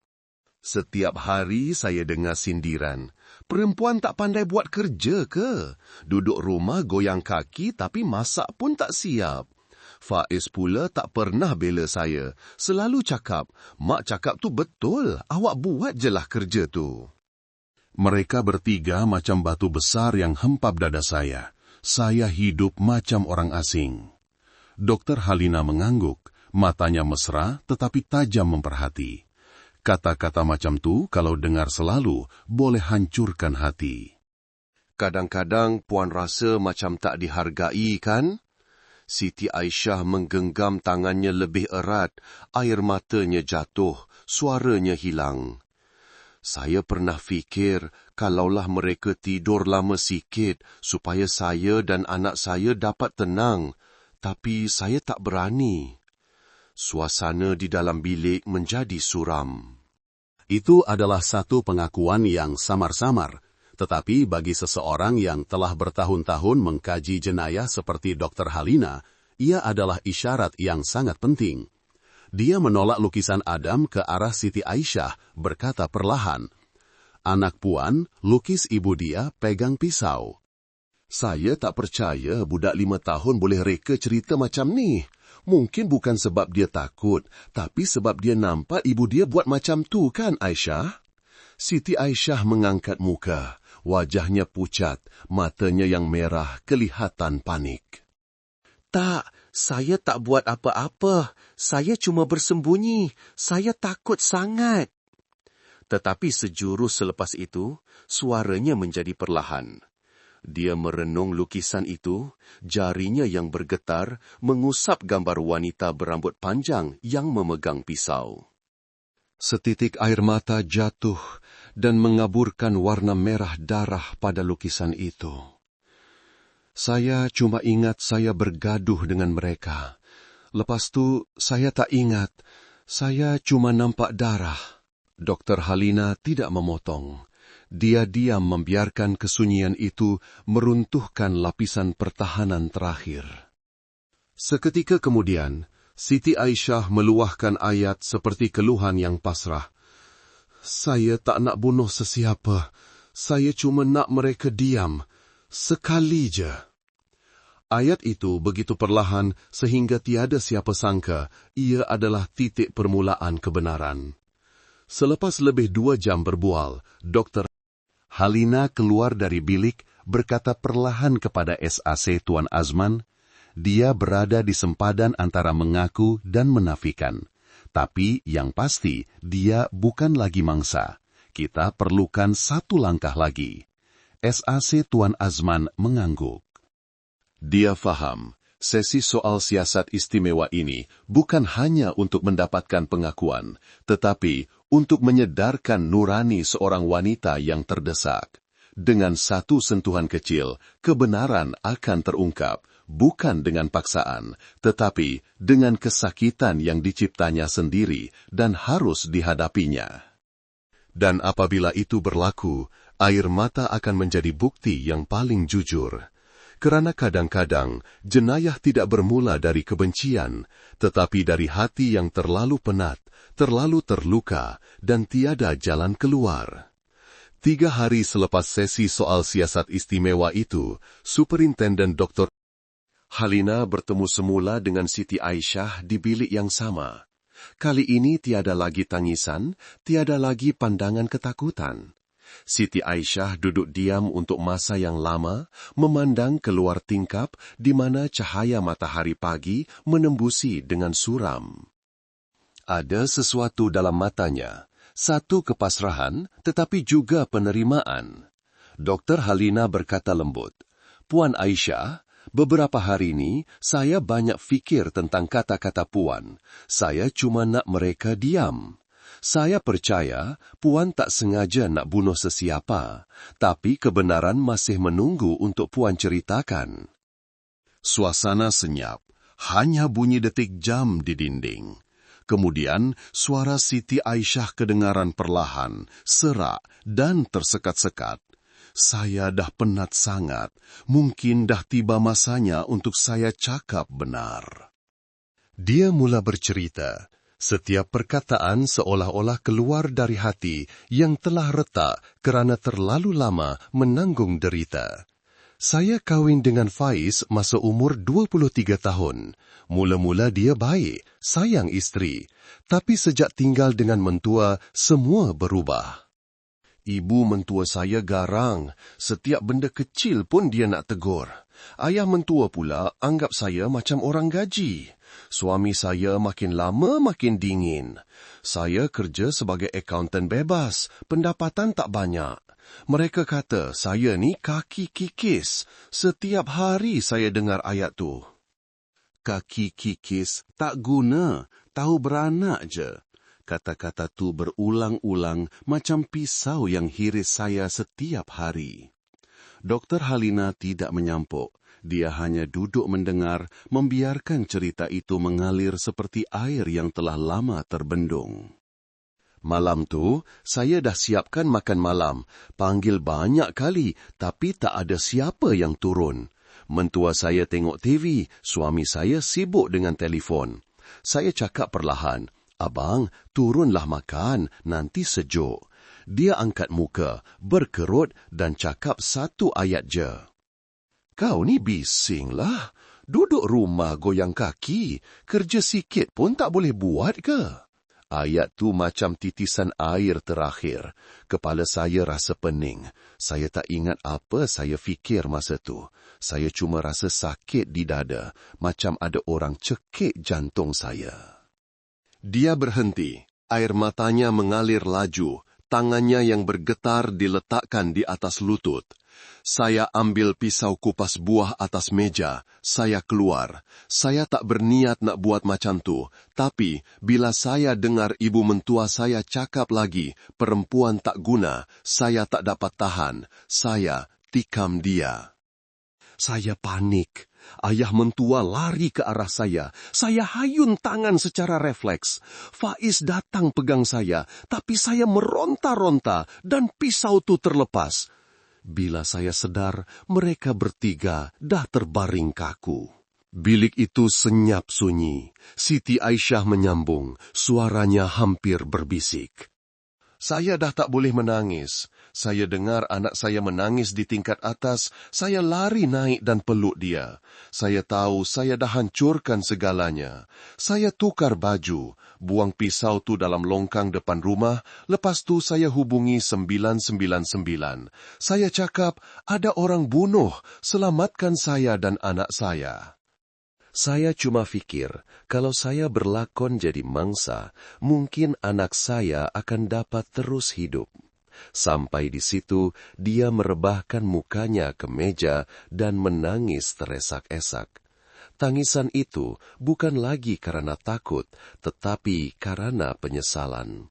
Setiap hari saya dengar sindiran, perempuan tak pandai buat kerja ke? Duduk rumah goyang kaki tapi masak pun tak siap. Faiz pula tak pernah bela saya. Selalu cakap, mak cakap tu betul, awak buat je lah kerja tu. Mereka bertiga macam batu besar yang hempap dada saya. Saya hidup macam orang asing. Dokter Halina mengangguk, matanya mesra tetapi tajam memperhati. Kata-kata macam tu kalau dengar selalu boleh hancurkan hati. Kadang-kadang puan rasa macam tak dihargai kan? Siti Aisyah menggenggam tangannya lebih erat, air matanya jatuh, suaranya hilang. Saya pernah fikir, kalaulah mereka tidur lama sikit, supaya saya dan anak saya dapat tenang. Tapi saya tak berani. Suasana di dalam bilik menjadi suram. Itu adalah satu pengakuan yang samar-samar. Tetapi bagi seseorang yang telah bertahun-tahun mengkaji jenayah seperti Dr. Halina, ia adalah isyarat yang sangat penting. Dia menolak lukisan Adam ke arah Siti Aisyah, berkata perlahan, "Anak puan, lukis ibu dia pegang pisau." Saya tak percaya budak 5 tahun boleh reka cerita macam ni. Mungkin bukan sebab dia takut, tapi sebab dia nampak ibu dia buat macam tu kan, Aisyah? Siti Aisyah mengangkat muka. Wajahnya pucat, matanya yang merah kelihatan panik. "Tak, saya tak buat apa-apa. Saya cuma bersembunyi. Saya takut sangat." Tetapi sejurus selepas itu, suaranya menjadi perlahan. Dia merenung lukisan itu, jarinya yang bergetar mengusap gambar wanita berambut panjang yang memegang pisau. Setitik air mata jatuh dan mengaburkan warna merah darah pada lukisan itu. Saya cuma ingat saya bergaduh dengan mereka. Lepas tu, saya tak ingat. Saya cuma nampak darah. Dr. Halina tidak memotong. Dia diam membiarkan kesunyian itu meruntuhkan lapisan pertahanan terakhir. Seketika kemudian, Siti Aisyah meluahkan ayat seperti keluhan yang pasrah. "Saya tak nak bunuh sesiapa. Saya cuma nak mereka diam. Sekali je." Ayat itu begitu perlahan sehingga tiada siapa sangka ia adalah titik permulaan kebenaran. Selepas lebih 2 jam berbual, Dr. Halina keluar dari bilik berkata perlahan kepada SAC Tuan Azman, dia berada di sempadan antara mengaku dan menafikan. Tapi yang pasti, dia bukan lagi mangsa. Kita perlukan 1 langkah lagi. SAC Tuan Azman mengangguk. Dia faham, sesi soal siasat istimewa ini bukan hanya untuk mendapatkan pengakuan, tetapi untuk menyedarkan nurani seorang wanita yang terdesak. Dengan 1 sentuhan kecil, kebenaran akan terungkap, bukan dengan paksaan, tetapi dengan kesakitan yang diciptanya sendiri dan harus dihadapinya. Dan apabila itu berlaku, air mata akan menjadi bukti yang paling jujur. Kerana kadang-kadang jenayah tidak bermula dari kebencian, tetapi dari hati yang terlalu penat, terlalu terluka, dan tiada jalan keluar. 3 hari selepas sesi soal siasat istimewa itu, Superintenden Dr. Halina bertemu semula dengan Siti Aisyah di bilik yang sama. Kali ini tiada lagi tangisan, tiada lagi pandangan ketakutan. Siti Aisyah duduk diam untuk masa yang lama, memandang keluar tingkap di mana cahaya matahari pagi menembusi dengan suram. Ada sesuatu dalam matanya. 1 kepasrahan, tetapi juga penerimaan. Dr. Halina berkata lembut, "Puan Aisyah, beberapa hari ini saya banyak fikir tentang kata-kata Puan. Saya cuma nak mereka diam. Saya percaya Puan tak sengaja nak bunuh sesiapa, tapi kebenaran masih menunggu untuk Puan ceritakan." Suasana senyap. Hanya bunyi detik jam di dinding. Kemudian suara Siti Aisyah kedengaran perlahan, serak dan tersekat-sekat. Saya dah penat sangat. Mungkin dah tiba masanya untuk saya cakap benar. Dia mula bercerita. Setiap perkataan seolah-olah keluar dari hati yang telah retak kerana terlalu lama menanggung derita. Saya kahwin dengan Faiz masa umur 23 tahun. Mula-mula dia baik, sayang isteri. Tapi sejak tinggal dengan mentua, semua berubah. Ibu mentua saya garang. Setiap benda kecil pun dia nak tegur. Ayah mentua pula anggap saya macam orang gaji. Suami saya makin lama makin dingin. Saya kerja sebagai akaunten bebas, pendapatan tak banyak. Mereka kata saya ni kaki kikis. Setiap hari saya dengar ayat tu. Kaki kikis tak guna, tahu beranak je. Kata-kata tu berulang-ulang macam pisau yang hiris saya setiap hari. Dr. Halina tidak menyampuk. Dia hanya duduk mendengar, membiarkan cerita itu mengalir seperti air yang telah lama terbendung. Malam tu, saya dah siapkan makan malam. Panggil banyak kali, tapi tak ada siapa yang turun. Mentua saya tengok TV, suami saya sibuk dengan telefon. Saya cakap perlahan, "Abang, turunlah makan, nanti sejuk." Dia angkat muka, berkerut dan cakap satu ayat je. "Kau ni bisinglah. Duduk rumah goyang kaki. Kerja sikit pun tak boleh buat ke?" Ayat tu macam titisan air terakhir. Kepala saya rasa pening. Saya tak ingat apa saya fikir masa tu. Saya cuma rasa sakit di dada, macam ada orang cekik jantung saya. Dia berhenti. Air matanya mengalir laju. Tangannya yang bergetar diletakkan di atas lutut. Saya ambil pisau kupas buah atas meja. Saya keluar. Saya tak berniat nak buat macam tu. Tapi, bila saya dengar ibu mentua saya cakap lagi, perempuan tak guna, saya tak dapat tahan. Saya tikam dia. Saya panik. Ayah mentua lari ke arah saya. Saya hayun tangan secara refleks. Faiz datang pegang saya, tapi saya meronta-ronta dan pisau tu terlepas. Bila saya sedar, mereka bertiga dah terbaring kaku. Bilik itu senyap sunyi. Siti Aisyah menyambung, suaranya hampir berbisik. "Saya dah tak boleh menangis. Saya dengar anak saya menangis di tingkat atas. Saya lari naik dan peluk dia. Saya tahu saya dah hancurkan segalanya. Saya tukar baju, buang pisau tu dalam longkang depan rumah. Lepas tu saya hubungi 999. Saya cakap, ada orang bunuh, selamatkan saya dan anak saya." Saya cuma fikir, kalau saya berlakon jadi mangsa, mungkin anak saya akan dapat terus hidup. Sampai di situ, dia merebahkan mukanya ke meja dan menangis teresak-esak. Tangisan itu bukan lagi karena takut, tetapi karena penyesalan.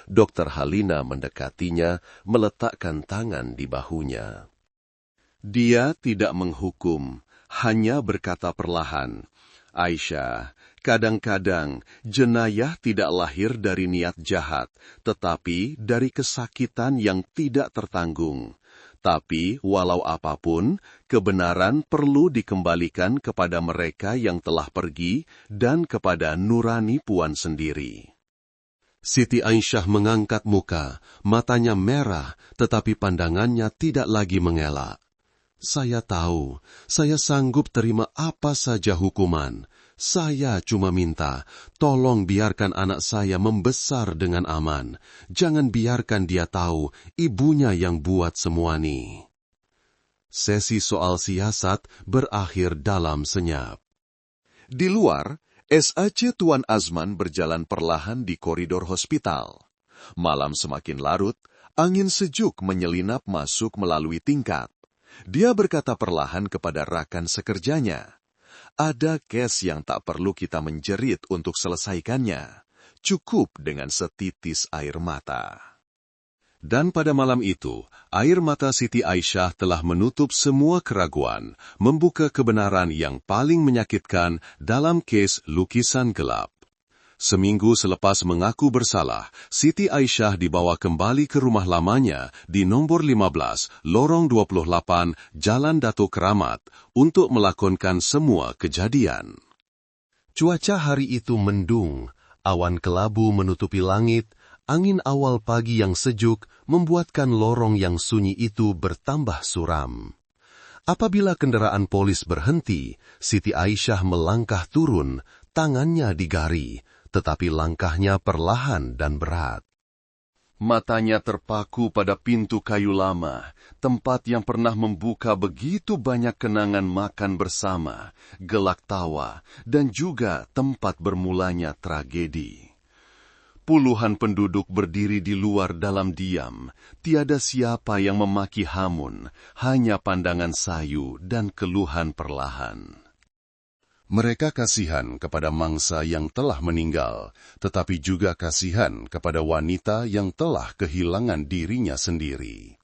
Dr. Halina mendekatinya, meletakkan tangan di bahunya. Dia tidak menghukum, hanya berkata perlahan, "Aisyah, kadang-kadang jenayah tidak lahir dari niat jahat, tetapi dari kesakitan yang tidak tertanggung. Tapi walau apapun, kebenaran perlu dikembalikan kepada mereka yang telah pergi dan kepada nurani Puan sendiri." Siti Aisyah mengangkat muka, matanya merah, tetapi pandangannya tidak lagi mengelak. Saya tahu, saya sanggup terima apa saja hukuman. Saya cuma minta, tolong biarkan anak saya membesar dengan aman. Jangan biarkan dia tahu ibunya yang buat semua ni. Sesi soal siasat berakhir dalam senyap. Di luar, SAC Tuan Azman berjalan perlahan di koridor hospital. Malam semakin larut, angin sejuk menyelinap masuk melalui tingkat. Dia berkata perlahan kepada rakan sekerjanya, "Ada kes yang tak perlu kita menjerit untuk selesaikannya. Cukup dengan setitis air mata." Dan pada malam itu, air mata Siti Aisyah telah menutup semua keraguan, membuka kebenaran yang paling menyakitkan dalam kes lukisan gelap. Seminggu selepas mengaku bersalah, Siti Aisyah dibawa kembali ke rumah lamanya di nombor 15, Lorong 28, Jalan Datuk Keramat, untuk melakonkan semua kejadian. Cuaca hari itu mendung, awan kelabu menutupi langit. Angin awal pagi yang sejuk membuatkan lorong yang sunyi itu bertambah suram. Apabila kendaraan polis berhenti, Siti Aisyah melangkah turun, tangannya digari, tetapi langkahnya perlahan dan berat. Matanya terpaku pada pintu kayu lama, tempat yang pernah membuka begitu banyak kenangan makan bersama, gelak tawa, dan juga tempat bermulanya tragedi. Puluhan penduduk berdiri di luar dalam diam, tiada siapa yang memaki hamun, hanya pandangan sayu dan keluhan perlahan. Mereka kasihan kepada mangsa yang telah meninggal, tetapi juga kasihan kepada wanita yang telah kehilangan dirinya sendiri.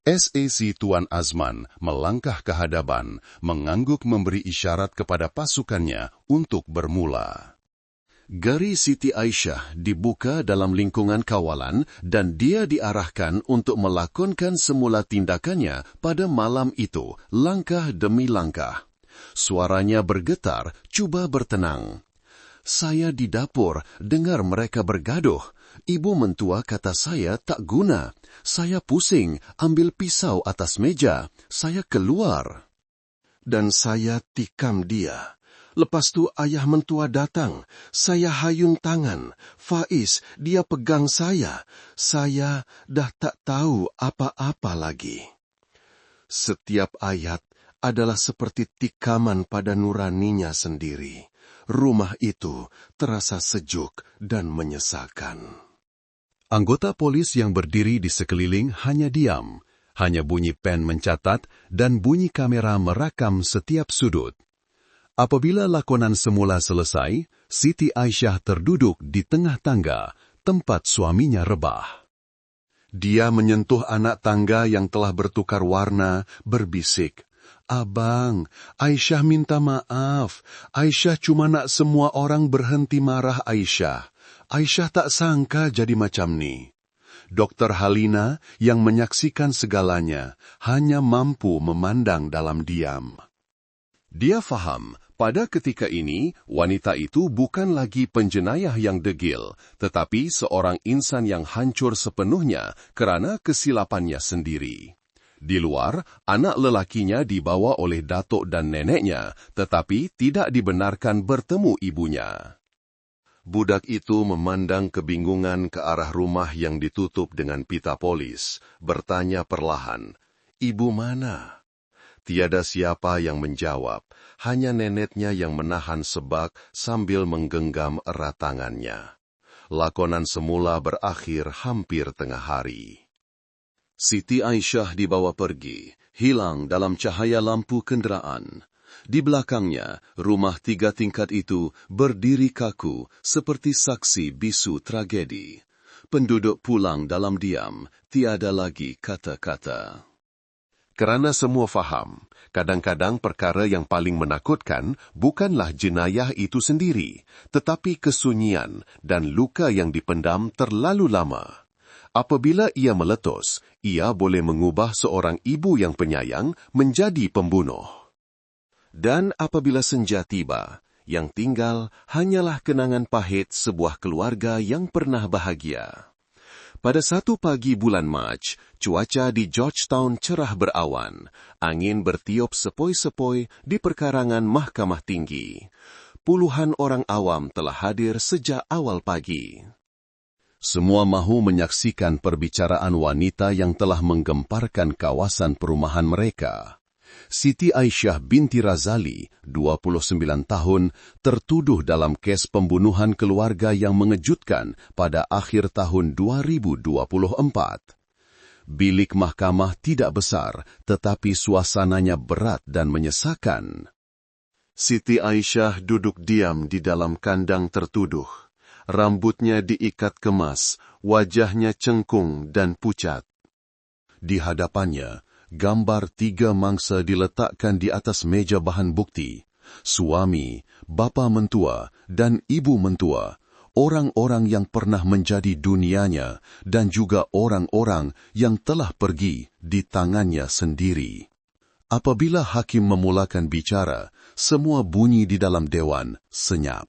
SAC Tuan Azman melangkah ke hadapan, mengangguk memberi isyarat kepada pasukannya untuk bermula. Gari Siti Aisyah dibuka dalam lingkungan kawalan dan dia diarahkan untuk melakonkan semula tindakannya pada malam itu, langkah demi langkah. Suaranya bergetar, cuba bertenang. Saya di dapur, dengar mereka bergaduh. Ibu mentua kata saya tak guna. Saya pusing, ambil pisau atas meja. Saya keluar. Dan saya tikam dia. Lepas tu ayah mentua datang. Saya hayun tangan. Faiz, dia pegang saya. Saya dah tak tahu apa-apa lagi. Setiap ayat adalah seperti tikaman pada nuraninya sendiri. Rumah itu terasa sejuk dan menyesakan. Anggota polis yang berdiri di sekeliling hanya diam. Hanya bunyi pen mencatat dan bunyi kamera merakam setiap sudut. Apabila lakonan semula selesai, Siti Aisyah terduduk di tengah tangga, tempat suaminya rebah. Dia menyentuh anak tangga yang telah bertukar warna, berbisik, "Abang, Aisyah minta maaf. Aisyah cuma nak semua orang berhenti marah Aisyah. Aisyah tak sangka jadi macam ni." Dokter Halina yang menyaksikan segalanya hanya mampu memandang dalam diam. Dia faham, pada ketika ini, wanita itu bukan lagi penjenayah yang degil, tetapi seorang insan yang hancur sepenuhnya kerana kesilapannya sendiri. Di luar, anak lelakinya dibawa oleh datuk dan neneknya, tetapi tidak dibenarkan bertemu ibunya. Budak itu memandang kebingungan ke arah rumah yang ditutup dengan pita polis, bertanya perlahan, "Ibu mana?" Tiada siapa yang menjawab, hanya neneknya yang menahan sebak sambil menggenggam erat tangannya. Lakonan semula berakhir hampir tengah hari. Siti Aisyah dibawa pergi, hilang dalam cahaya lampu kenderaan. Di belakangnya, rumah 3 tingkat itu berdiri kaku seperti saksi bisu tragedi. Penduduk pulang dalam diam, tiada lagi kata-kata. Kerana semua faham, kadang-kadang perkara yang paling menakutkan bukanlah jenayah itu sendiri, tetapi kesunyian dan luka yang dipendam terlalu lama. Apabila ia meletus, ia boleh mengubah seorang ibu yang penyayang menjadi pembunuh. Dan apabila senja tiba, yang tinggal hanyalah kenangan pahit sebuah keluarga yang pernah bahagia. Pada 1 pagi bulan Mac, cuaca di Georgetown cerah berawan. Angin bertiup sepoi-sepoi di perkarangan Mahkamah Tinggi. Puluhan orang awam telah hadir sejak awal pagi. Semua mahu menyaksikan perbicaraan wanita yang telah menggemparkan kawasan perumahan mereka. Siti Aisyah binti Razali, 29 tahun, tertuduh dalam kes pembunuhan keluarga yang mengejutkan pada akhir tahun 2024. Bilik mahkamah tidak besar, tetapi suasananya berat dan menyesakan. Siti Aisyah duduk diam di dalam kandang tertuduh. Rambutnya diikat kemas, wajahnya cengkung dan pucat. Di hadapannya, gambar 3 mangsa diletakkan di atas meja bahan bukti. Suami, bapa mentua, dan ibu mentua, orang-orang yang pernah menjadi dunianya, dan juga orang-orang yang telah pergi di tangannya sendiri. Apabila hakim memulakan bicara, semua bunyi di dalam dewan senyap.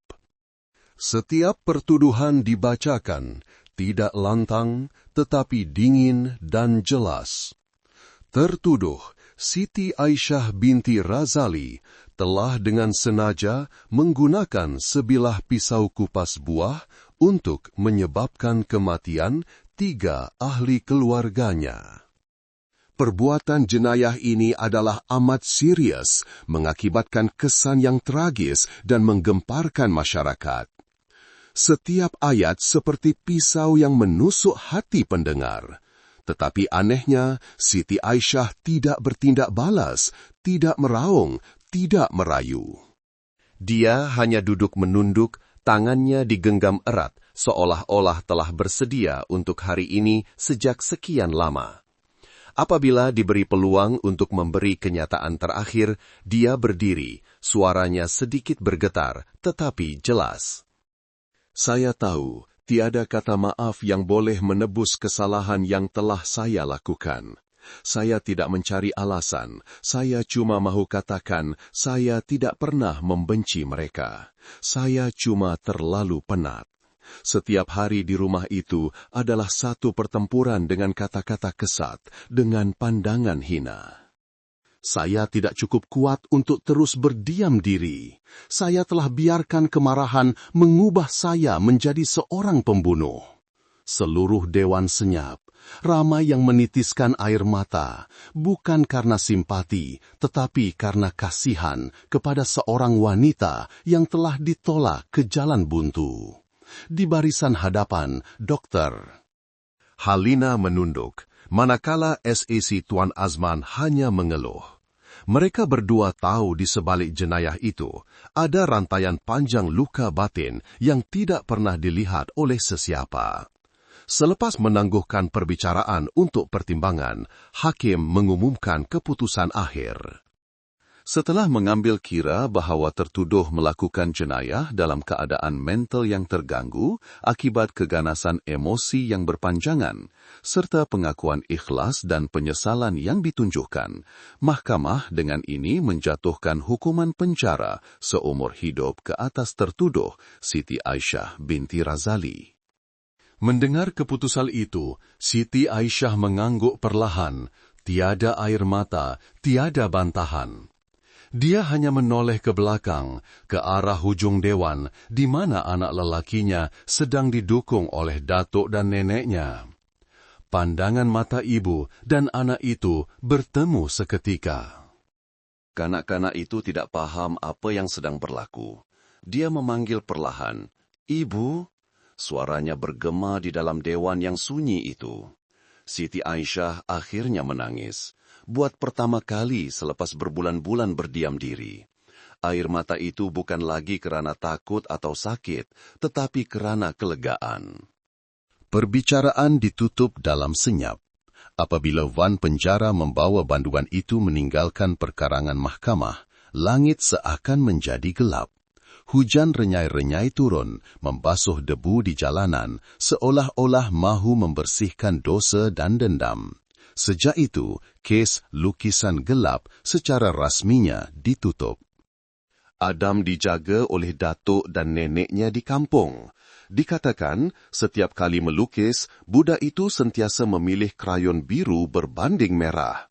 Setiap pertuduhan dibacakan, tidak lantang, tetapi dingin dan jelas. Tertuduh, Siti Aisyah binti Razali telah dengan sengaja menggunakan sebilah pisau kupas buah untuk menyebabkan kematian 3 ahli keluarganya. Perbuatan jenayah ini adalah amat serius, mengakibatkan kesan yang tragis dan menggemparkan masyarakat. Setiap ayat seperti pisau yang menusuk hati pendengar. Tetapi anehnya, Siti Aisyah tidak bertindak balas, tidak meraung, tidak merayu. Dia hanya duduk menunduk, tangannya digenggam erat, seolah-olah telah bersedia untuk hari ini sejak sekian lama. Apabila diberi peluang untuk memberi kenyataan terakhir, dia berdiri, suaranya sedikit bergetar, tetapi jelas. Saya tahu, tiada kata maaf yang boleh menebus kesalahan yang telah saya lakukan. Saya tidak mencari alasan, saya cuma mahu katakan, saya tidak pernah membenci mereka. Saya cuma terlalu penat. Setiap hari di rumah itu adalah satu pertempuran dengan kata-kata kesat, dengan pandangan hina. Saya tidak cukup kuat untuk terus berdiam diri. Saya telah biarkan kemarahan mengubah saya menjadi seorang pembunuh. Seluruh dewan senyap, ramai yang menitiskan air mata, bukan karena simpati, tetapi karena kasihan kepada seorang wanita yang telah ditolak ke jalan buntu. Di barisan hadapan, Dokter Halina menunduk, manakala SAC Tuan Azman hanya mengeluh. Mereka berdua tahu di sebalik jenayah itu, ada rantaian panjang luka batin yang tidak pernah dilihat oleh sesiapa. Selepas menangguhkan perbicaraan untuk pertimbangan, hakim mengumumkan keputusan akhir. Setelah mengambil kira bahawa tertuduh melakukan jenayah dalam keadaan mental yang terganggu akibat keganasan emosi yang berpanjangan, serta pengakuan ikhlas dan penyesalan yang ditunjukkan, mahkamah dengan ini menjatuhkan hukuman penjara seumur hidup ke atas tertuduh Siti Aisyah binti Razali. Mendengar keputusan itu, Siti Aisyah mengangguk perlahan, tiada air mata, tiada bantahan. Dia hanya menoleh ke belakang, ke arah hujung dewan, di mana anak lelakinya sedang didukung oleh datuk dan neneknya. Pandangan mata ibu dan anak itu bertemu seketika. Kanak-kanak itu tidak paham apa yang sedang berlaku. Dia memanggil perlahan, "Ibu!" Suaranya bergema di dalam dewan yang sunyi itu. Siti Aisyah akhirnya menangis. Buat pertama kali selepas berbulan-bulan berdiam diri. Air mata itu bukan lagi kerana takut atau sakit, tetapi kerana kelegaan. Perbicaraan ditutup dalam senyap. Apabila Wan penjara membawa banduan itu meninggalkan perkarangan mahkamah, langit seakan menjadi gelap. Hujan renyai-renyai turun, membasuh debu di jalanan, seolah-olah mahu membersihkan dosa dan dendam. Sejak itu, kes lukisan gelap secara rasminya ditutup. Adam dijaga oleh datuk dan neneknya di kampung. Dikatakan, setiap kali melukis, budak itu sentiasa memilih krayon biru berbanding merah.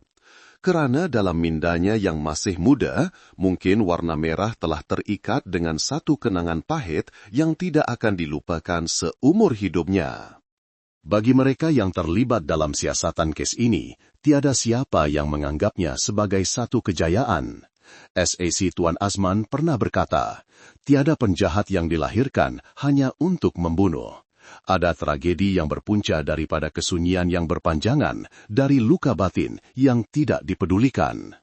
Kerana dalam mindanya yang masih muda, mungkin warna merah telah terikat dengan satu kenangan pahit yang tidak akan dilupakan seumur hidupnya. Bagi mereka yang terlibat dalam siasatan kes ini, tiada siapa yang menganggapnya sebagai satu kejayaan. SAC Tuan Azman pernah berkata, tiada penjahat yang dilahirkan hanya untuk membunuh. Ada tragedi yang berpunca daripada kesunyian yang berpanjangan, dari luka batin yang tidak dipedulikan.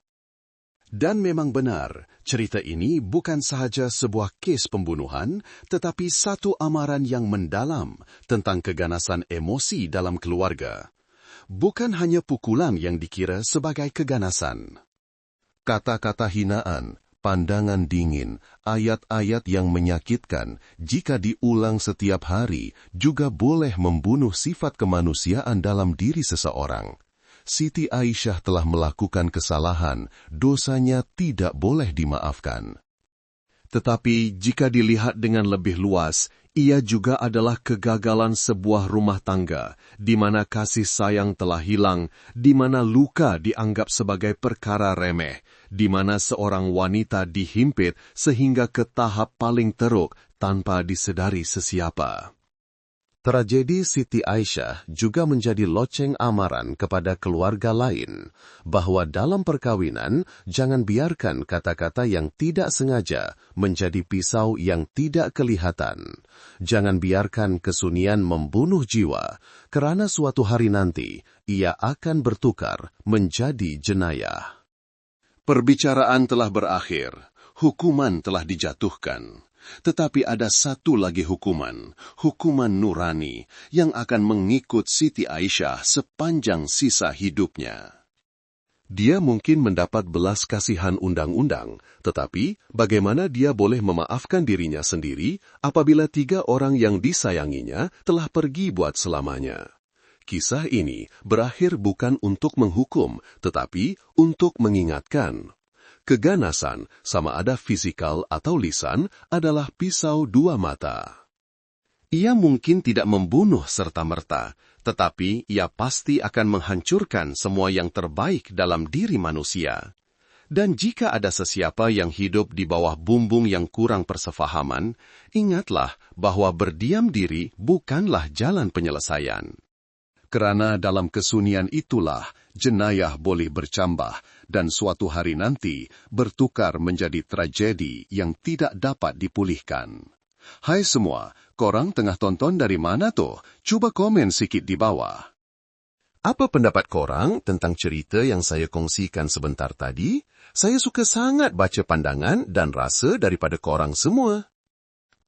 Dan memang benar, cerita ini bukan sahaja sebuah kes pembunuhan, tetapi satu amaran yang mendalam tentang keganasan emosi dalam keluarga. Bukan hanya pukulan yang dikira sebagai keganasan. Kata-kata hinaan, pandangan dingin, ayat-ayat yang menyakitkan jika diulang setiap hari juga boleh membunuh sifat kemanusiaan dalam diri seseorang. Siti Aisyah telah melakukan kesalahan, dosanya tidak boleh dimaafkan. Tetapi jika dilihat dengan lebih luas, ia juga adalah kegagalan sebuah rumah tangga, di mana kasih sayang telah hilang, di mana luka dianggap sebagai perkara remeh, di mana seorang wanita dihimpit sehingga ke tahap paling teruk tanpa disedari sesiapa. Tragedi Siti Aisyah juga menjadi loceng amaran kepada keluarga lain, bahwa dalam perkawinan jangan biarkan kata-kata yang tidak sengaja menjadi pisau yang tidak kelihatan. Jangan biarkan kesunyian membunuh jiwa, kerana suatu hari nanti ia akan bertukar menjadi jenayah. Perbicaraan telah berakhir, hukuman telah dijatuhkan. Tetapi ada satu lagi hukuman nurani, yang akan mengikut Siti Aisyah sepanjang sisa hidupnya. Dia mungkin mendapat belas kasihan undang-undang, tetapi bagaimana dia boleh memaafkan dirinya sendiri apabila 3 orang yang disayanginya telah pergi buat selamanya? Kisah ini berakhir bukan untuk menghukum, tetapi untuk mengingatkan. Keganasan, sama ada fisikal atau lisan, adalah pisau 2 mata. Ia mungkin tidak membunuh serta-merta, tetapi ia pasti akan menghancurkan semua yang terbaik dalam diri manusia. Dan jika ada sesiapa yang hidup di bawah bumbung yang kurang persefahaman, ingatlah bahwa berdiam diri bukanlah jalan penyelesaian. Kerana dalam kesunyian itulah jenayah boleh bercambah dan suatu hari nanti bertukar menjadi tragedi yang tidak dapat dipulihkan. Hai semua, korang tengah tonton dari mana tuh? Cuba komen sikit di bawah. Apa pendapat korang tentang cerita yang saya kongsikan sebentar tadi? Saya suka sangat baca pandangan dan rasa daripada korang semua.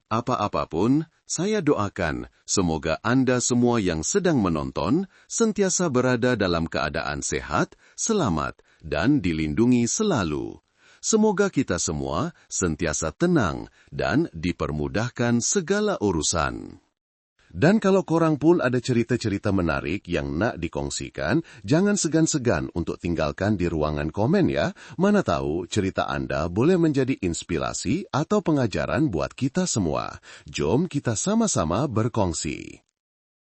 Apa-apapun, saya doakan semoga anda semua yang sedang menonton sentiasa berada dalam keadaan sehat, selamat, dan dilindungi selalu. Semoga kita semua sentiasa tenang dan dipermudahkan segala urusan. Dan kalau korang pun ada cerita-cerita menarik yang nak dikongsikan, jangan segan-segan untuk tinggalkan di ruangan komen ya. Mana tahu cerita anda boleh menjadi inspirasi atau pengajaran buat kita semua. Jom kita sama-sama berkongsi.